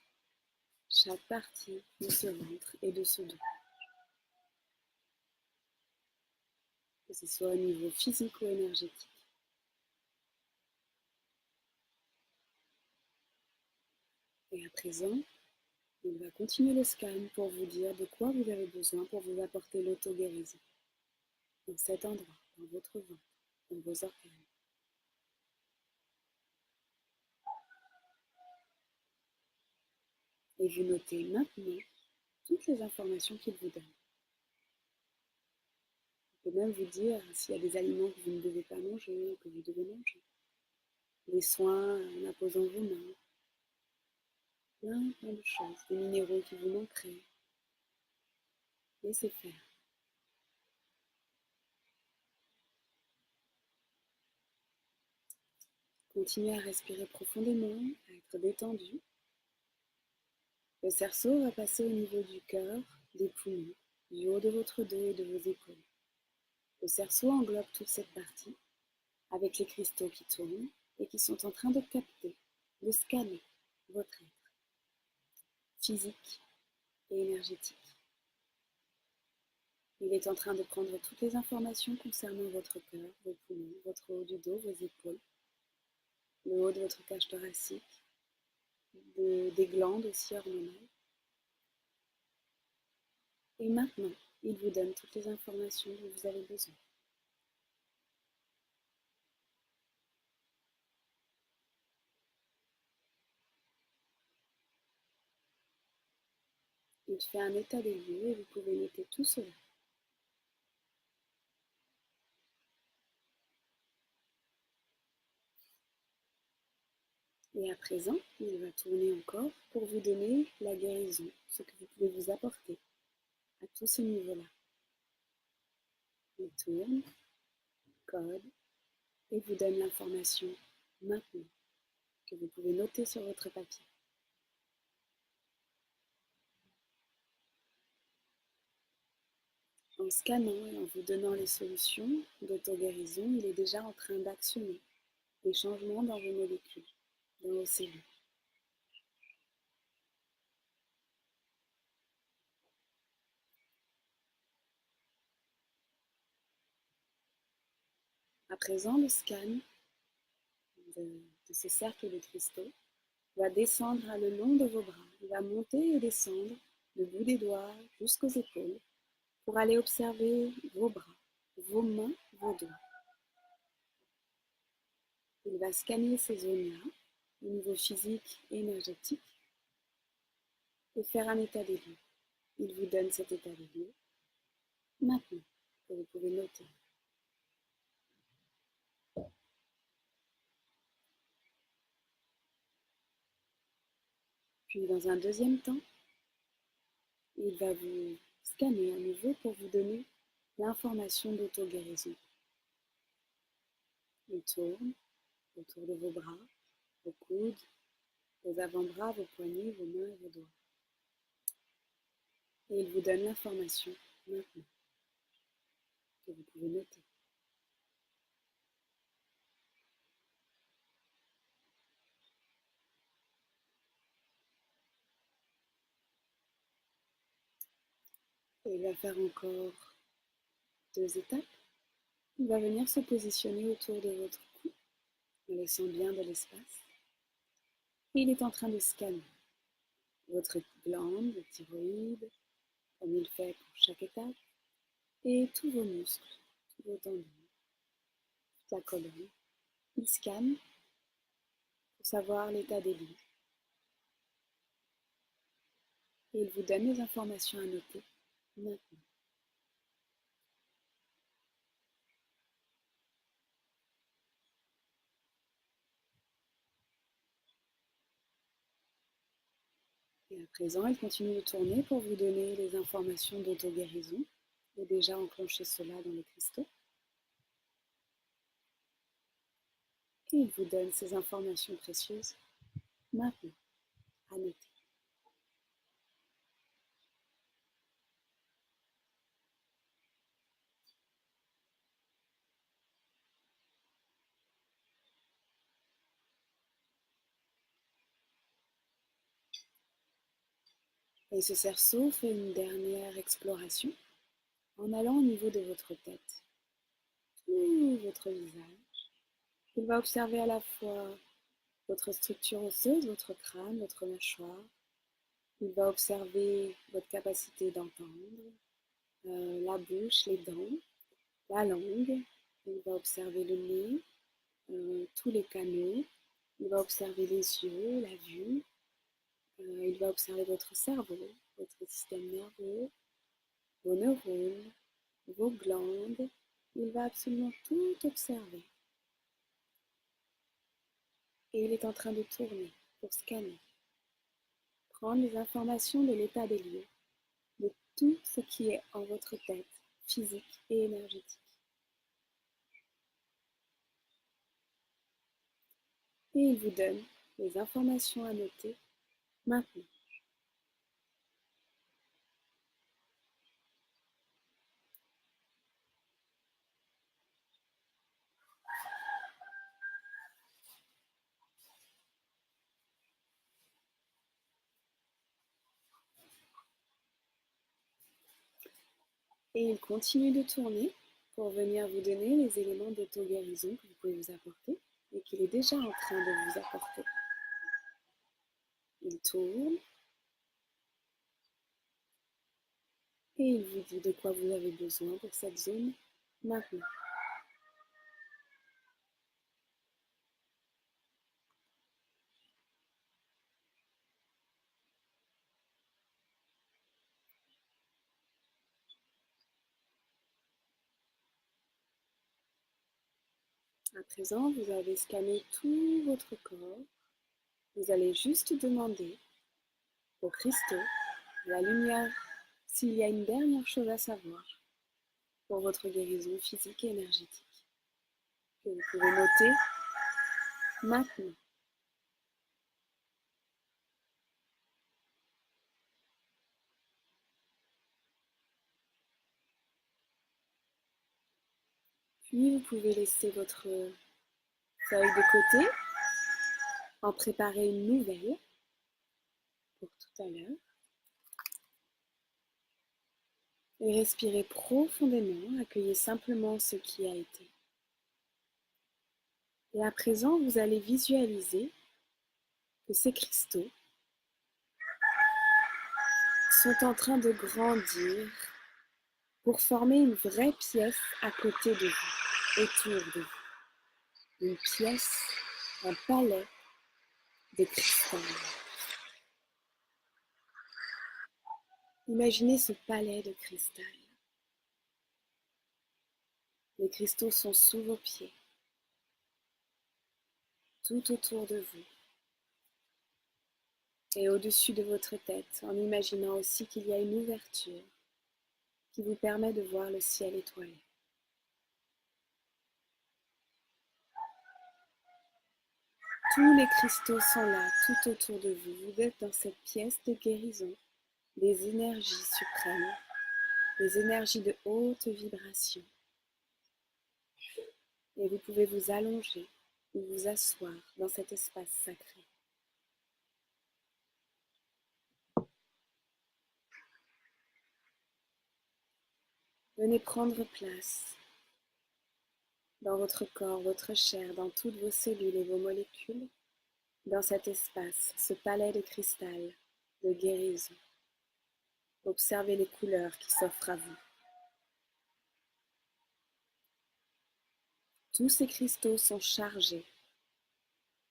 chaque partie de ce ventre et de ce dos. Que ce soit au niveau physique ou énergétique. Et à présent, il va continuer le scan pour vous dire de quoi vous avez besoin pour vous apporter l'auto-guérison. Dans cet endroit, dans votre ventre, dans vos organes. Et vous notez maintenant toutes les informations qu'il vous donne. Il peut même vous dire s'il y a des aliments que vous ne devez pas manger ou que vous devez manger. Des soins en apposant vos mains. Plein de choses, des minéraux qui vous manqueraient. Laissez faire. Continuez à respirer profondément, à être détendu. Le cerceau va passer au niveau du cœur, des poumons, du haut de votre dos et de vos épaules. Le cerceau englobe toute cette partie, avec les cristaux qui tournent et qui sont en train de capter, de scanner votre être physique et énergétique. Il est en train de prendre toutes les informations concernant votre cœur, vos poumons, votre haut du dos, vos épaules, le haut de votre cage thoracique, des glandes aussi hormonales. Et maintenant, il vous donne toutes les informations dont vous avez besoin. Il fait un état des lieux et vous pouvez noter tout cela. Et à présent, il va tourner encore pour vous donner la guérison, ce que vous pouvez vous apporter à tous ces niveaux-là. Il tourne, code, et vous donne l'information maintenant, que vous pouvez noter sur votre papier. En scannant et en vous donnant les solutions d'auto-guérison, il est déjà en train d'actionner des changements dans vos molécules, dans vos cellules. À présent, le scan de ce cercle de cristaux va descendre le long de vos bras. Il va monter et descendre du bout des doigts jusqu'aux épaules pour aller observer vos bras, vos mains, vos doigts. Il va scanner ces zones-là au niveau physique et énergétique et faire un état des lieux. Il vous donne cet état des lieux maintenant que vous pouvez noter. Puis dans un deuxième temps, il va vous scanner à nouveau pour vous donner l'information d'auto-guérison. Il tourne autour de vos bras, vos coudes, vos avant-bras, vos poignets, vos mains et vos doigts. Et il vous donne l'information maintenant que vous pouvez noter. Et il va faire encore 2 étapes. Il va venir se positionner autour de votre cou en laissant bien de l'espace. Et il est en train de scanner votre glande, le thyroïde, comme il fait pour chaque étape, et tous vos muscles, tous vos tendons, toute la colonne. Il scanne pour savoir l'état des lieux. Et il vous donne les informations à noter maintenant. Et à présent, il continue de tourner pour vous donner les informations d'auto-guérison. Il a déjà enclenché cela dans les cristaux. Et il vous donne ces informations précieuses maintenant à noter. Et ce cerceau fait une dernière exploration en allant au niveau de votre tête, tout votre visage. Il va observer à la fois votre structure osseuse, votre crâne, votre mâchoire. Il va observer votre capacité d'entendre, la bouche, les dents, la langue. Il va observer le nez, tous les canaux. Il va observer les yeux, la vue. Il va observer votre cerveau, votre système nerveux, vos neurones, vos glandes. Il va absolument tout observer. Et il est en train de tourner pour scanner, prendre les informations de l'état des lieux, de tout ce qui est en votre tête, physique et énergétique. Et il vous donne les informations à noter maintenant. Et il continue de tourner pour venir vous donner les éléments d'auto-guérison que vous pouvez vous apporter et qu'il est déjà en train de vous apporter. Il tourne et il vous dit de quoi vous avez besoin pour cette zone maintenant. À présent, vous avez scanné tout votre corps. Vous allez juste demander aux cristaux, à la lumière, s'il y a une dernière chose à savoir pour votre guérison physique et énergétique, que vous pouvez noter maintenant. Puis vous pouvez laisser votre feuille de côté, en préparer une nouvelle pour tout à l'heure. Et respirez profondément, accueillez simplement ce qui a été. Et à présent, vous allez visualiser que ces cristaux sont en train de grandir pour former une vraie pièce à côté de vous, autour de vous. Une pièce, un palais de cristal. Imaginez ce palais de cristal. Les cristaux sont sous vos pieds, tout autour de vous et au-dessus de votre tête, en imaginant aussi qu'il y a une ouverture qui vous permet de voir le ciel étoilé. Tous les cristaux sont là, tout autour de vous. Vous êtes dans cette pièce de guérison des énergies suprêmes, des énergies de haute vibration. Et vous pouvez vous allonger ou vous asseoir dans cet espace sacré. Venez prendre place dans votre corps, votre chair, dans toutes vos cellules et vos molécules, dans cet espace, ce palais de cristal, de guérison. Observez les couleurs qui s'offrent à vous. Tous ces cristaux sont chargés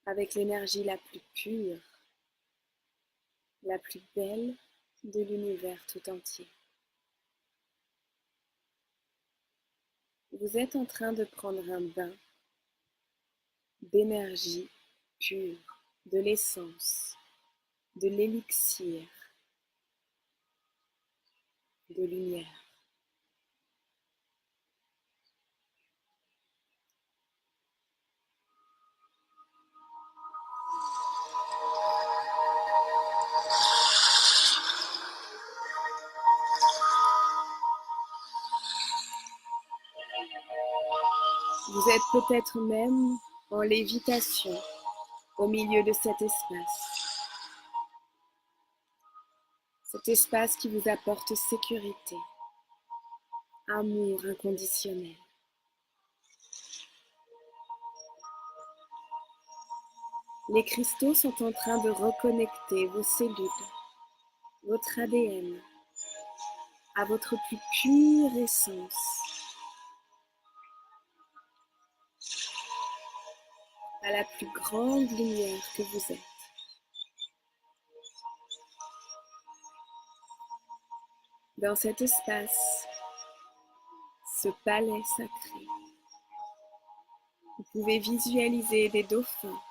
avec l'énergie la plus pure, la plus belle de l'univers tout entier. Vous êtes en train de prendre un bain d'énergie pure, de l'essence, de l'élixir, de lumière. Vous êtes peut-être même en lévitation au milieu de cet espace qui vous apporte sécurité, amour inconditionnel. Les cristaux sont en train de reconnecter vos cellules, votre ADN, à votre plus pure essence, à la plus grande lumière que vous êtes. Dans cet espace, ce palais sacré, vous pouvez visualiser des dauphins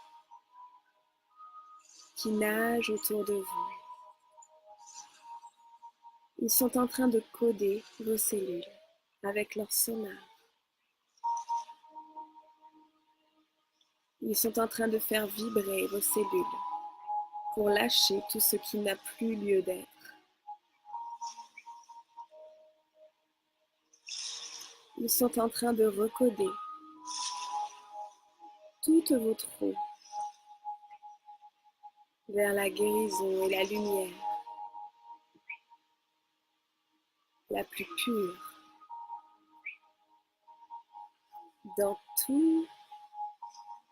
qui nagent autour de vous. Ils sont en train de coder vos cellules avec leur sonar. Ils sont en train de faire vibrer vos cellules pour lâcher tout ce qui n'a plus lieu d'être. Ils sont en train de recoder toutes vos trous vers la guérison et la lumière la plus pure dans tous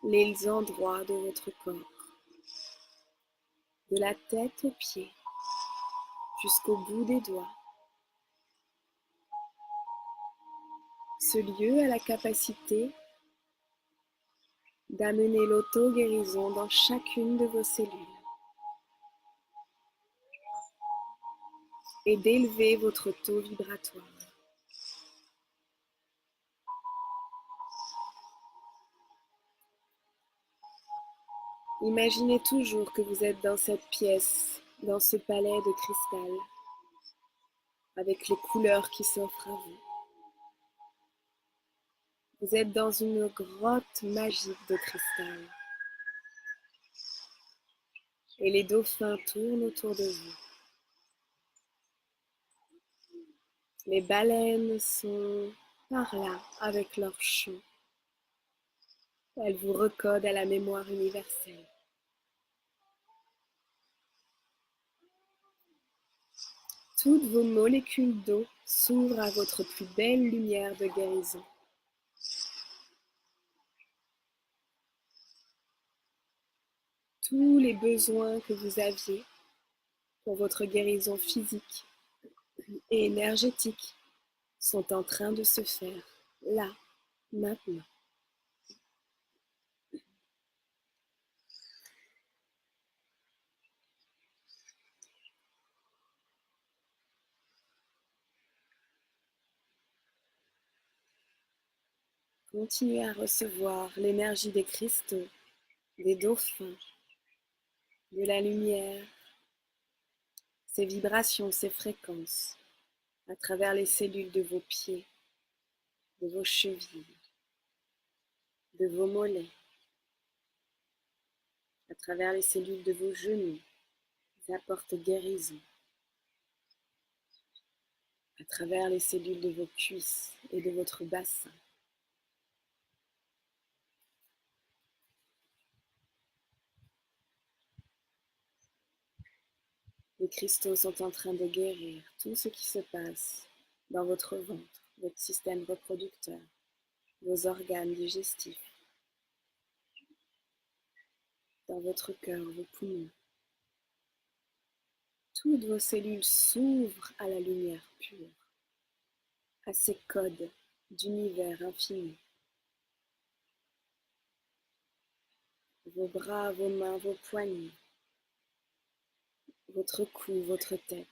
les endroits de votre corps, de la tête aux pieds jusqu'au bout des doigts. Ce lieu a la capacité d'amener l'auto-guérison dans chacune de vos cellules et d'élever votre taux vibratoire. Imaginez toujours que vous êtes dans cette pièce, dans ce palais de cristal, avec les couleurs qui s'offrent à vous. Vous êtes dans une grotte magique de cristal et les dauphins tournent autour de vous. Les baleines sont par là avec leur chant. Elles vous recodent à la mémoire universelle. Toutes vos molécules d'eau s'ouvrent à votre plus belle lumière de guérison. Tous les besoins que vous aviez pour votre guérison physique et énergétique sont en train de se faire là, maintenant. Continuez à recevoir l'énergie des cristaux, des dauphins, de la lumière, ces vibrations, ces fréquences, à travers les cellules de vos pieds, de vos chevilles, de vos mollets, à travers les cellules de vos genoux, ils apportent guérison, à travers les cellules de vos cuisses et de votre bassin. Les cristaux sont en train de guérir tout ce qui se passe dans votre ventre, votre système reproducteur, vos organes digestifs, dans votre cœur, vos poumons. Toutes vos cellules s'ouvrent à la lumière pure, à ces codes d'univers infini. Vos bras, vos mains, vos poignets, votre cou, votre tête,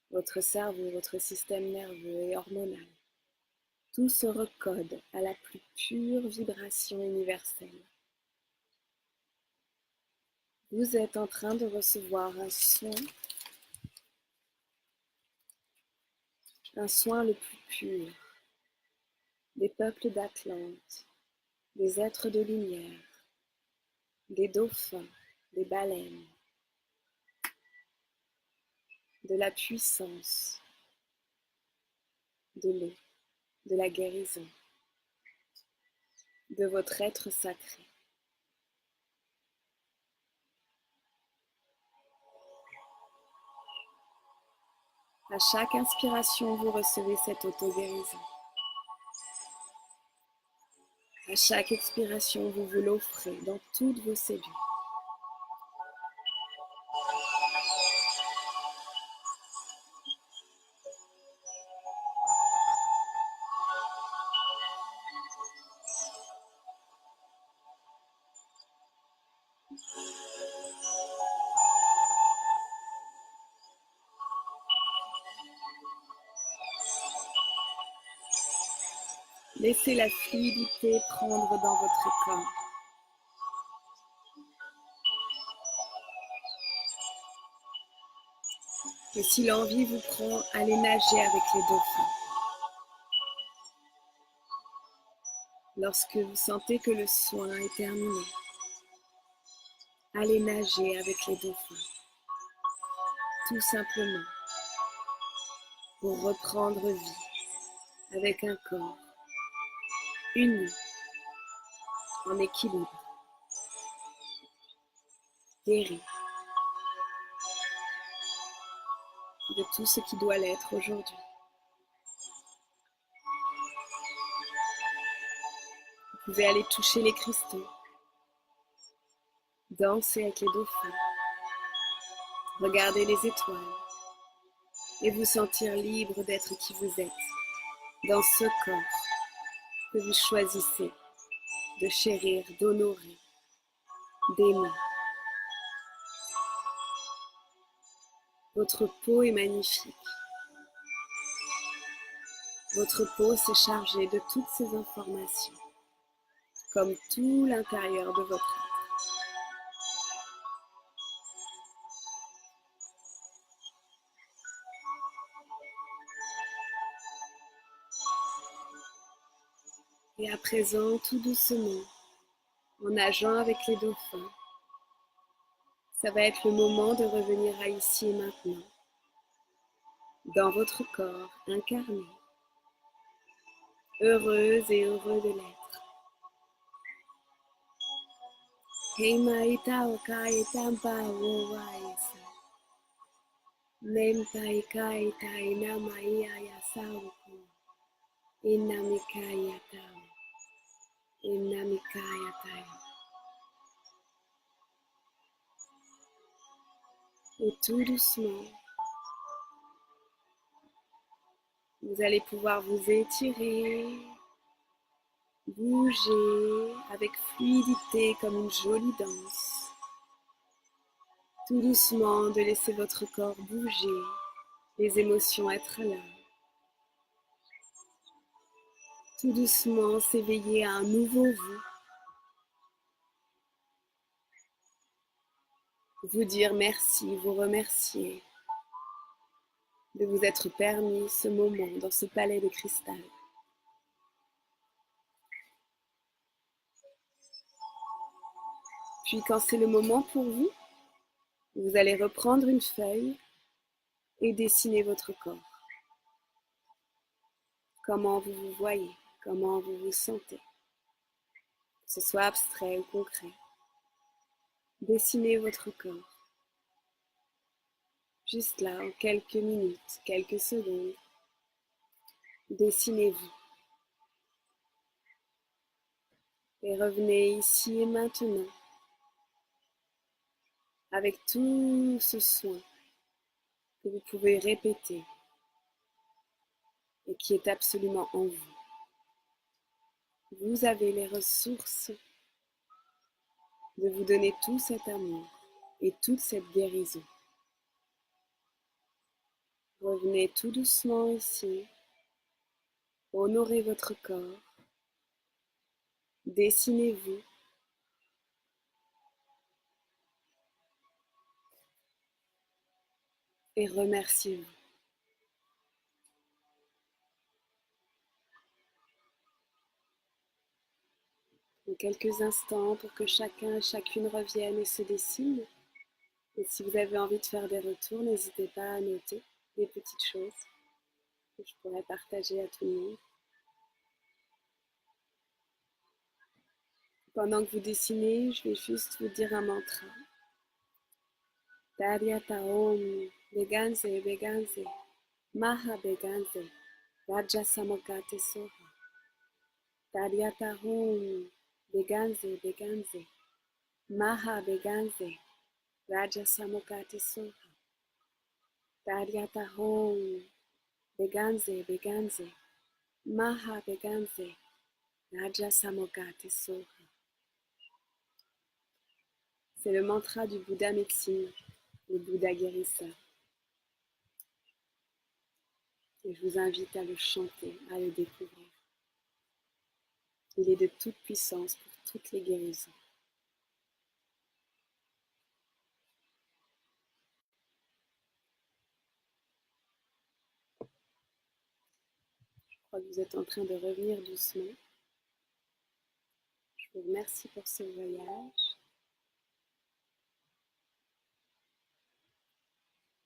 votre cerveau, votre système nerveux et hormonal. Tout se recode à la plus pure vibration universelle. Vous êtes en train de recevoir un soin le plus pur, des peuples d'Atlante, des êtres de lumière, des dauphins, des baleines, de la puissance, de l'eau, de la guérison, de votre être sacré. À chaque inspiration, vous recevez cette auto-guérison. À chaque expiration, vous vous l'offrez dans toutes vos cellules. Laissez la fluidité prendre dans votre corps. Et si l'envie vous prend, allez nager avec les dauphins. Lorsque vous sentez que le soin est terminé, allez nager avec les dauphins. Tout simplement pour reprendre vie avec un corps uni, en équilibre, guéri de tout ce qui doit l'être aujourd'hui. Vous pouvez aller toucher les cristaux, danser avec les dauphins, regarder les étoiles et vous sentir libre d'être qui vous êtes dans ce corps que vous choisissez de chérir, d'honorer, d'aimer. Votre peau est magnifique. Votre peau s'est chargée de toutes ces informations, comme tout l'intérieur de votre être. Et à présent, tout doucement, en nageant avec les dauphins, ça va être le moment de revenir à ici et maintenant, dans votre corps incarné, heureuse et heureux de l'être. Heimaita okaitampa wowaisa. Nemtaika itaina maia yasauku. Inamikayatao. Inamikayatao. Et tout doucement, vous allez pouvoir vous étirer, bouger avec fluidité comme une jolie danse. Tout doucement, de laisser votre corps bouger, les émotions être là. Tout doucement, s'éveiller à un nouveau vous. Vous dire merci, vous remercier de vous être permis ce moment dans ce palais de cristal. Puis quand c'est le moment pour vous, vous allez reprendre une feuille et dessiner votre corps. Comment vous vous voyez, comment vous vous sentez, que ce soit abstrait ou concret. Dessinez votre corps. Juste là, en quelques minutes, quelques secondes, dessinez-vous. Et revenez ici et maintenant avec tout ce soin que vous pouvez répéter et qui est absolument en vous. Vous avez les ressources de vous donner tout cet amour et toute cette guérison. Revenez tout doucement ici, honorez votre corps, dessinez-vous et remerciez-vous. En quelques instants pour que chacun et chacune revienne et se dessine. Et si vous avez envie de faire des retours, n'hésitez pas à noter des petites choses que je pourrais partager à tout le monde. Pendant que vous dessinez, je vais juste vous dire un mantra. Daryata Om Beganze Beganze Maha Beganze Raja Samokate Soha. Daryata Om Beganze Beganze Maha Beganze Raja Samokate Soha. Daryata Om Beganze Beganze Maha Beganze Raja Samokate Soha. C'est le mantra du Bouddha médecine, le Bouddha guérisseur. Et je vous invite à le chanter, à le découvrir. Il est de toute puissance pour toutes les guérisons. crois que vous êtes en train de revenir doucement. Je vous remercie pour ce voyage.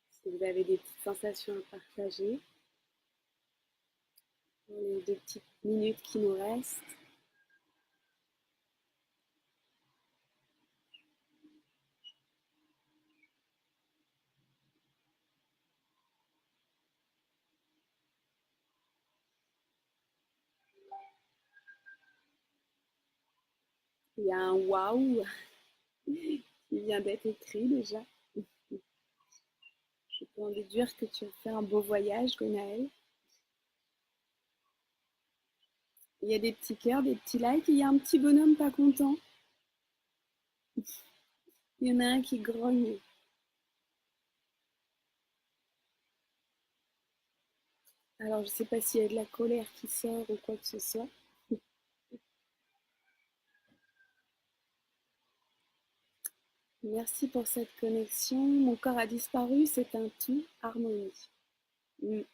Si vous avez des petites sensations à partager pour les 2 petites minutes qui nous restent. Il y a un waouh qui vient d'être écrit déjà. Je peux en déduire que tu as fait un beau voyage, Gwenaëlle. Il y a des petits cœurs, des petits likes, il y a un petit bonhomme pas content. Il y en a un qui grogne. Alors, je ne sais pas s'il y a de la colère qui sort ou quoi que ce soit. Merci pour cette connexion. Mon corps a disparu, c'est un tout, harmonie. Je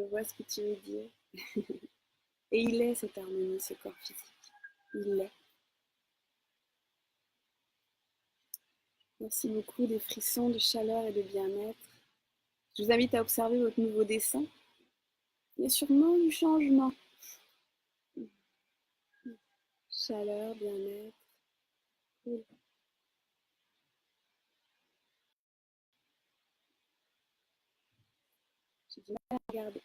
vois ce que tu veux dire. Et il est cette harmonie, ce corps physique. Il l'est. Merci beaucoup des frissons, de chaleur et de bien-être. Je vous invite à observer votre nouveau dessin. Il y a sûrement du changement. Chaleur, bien-être. Cool. J'ai du mal à regarder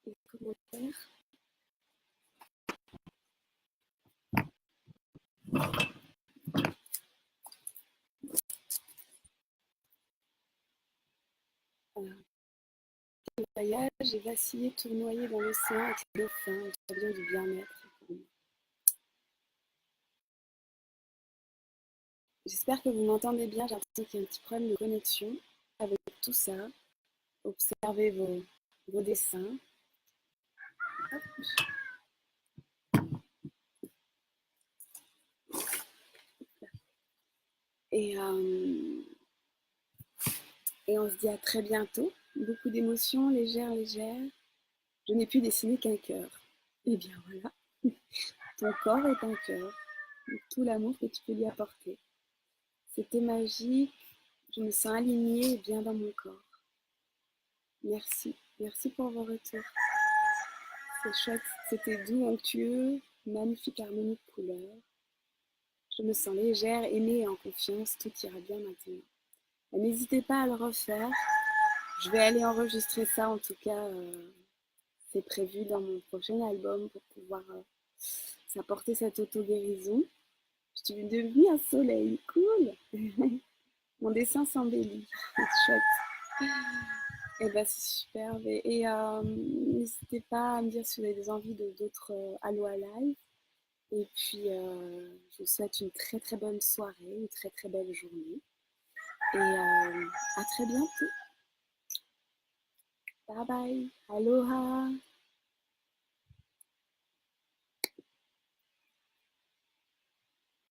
les commentaires. Le voyage, j'ai vacillé, tournoyé dans l'océan avec les dauphins. Ça vient du bien-être pour moi. J'espère que vous m'entendez bien. J'ai l'impression qu'il y a un petit problème de connexion avec tout ça. Observez vos dessins. Et on se dit à très bientôt. Beaucoup d'émotions, légères, légères. Je n'ai pu dessiner qu'un cœur. Et bien voilà, ton corps est un cœur. Tout l'amour que tu peux lui apporter. C'était magique. Je me sens alignée et bien dans mon corps. Merci. Merci pour vos retours. C'est chouette. C'était doux, onctueux, magnifique harmonie de couleurs. Je me sens légère, aimée et en confiance. Tout ira bien maintenant. N'hésitez pas à le refaire. Je vais aller enregistrer ça, en tout cas, c'est prévu dans mon prochain album pour pouvoir s'apporter cette auto-guérison. Je suis devenue un soleil, cool. Mon dessin s'embellit, c'est chouette. Et bah c'est superbe. Et n'hésitez pas à me dire si vous avez des envies d'autres Aloha Live. Et puis, je vous souhaite une très très bonne soirée, une très très belle journée. Et à très bientôt. Bye bye. Aloha.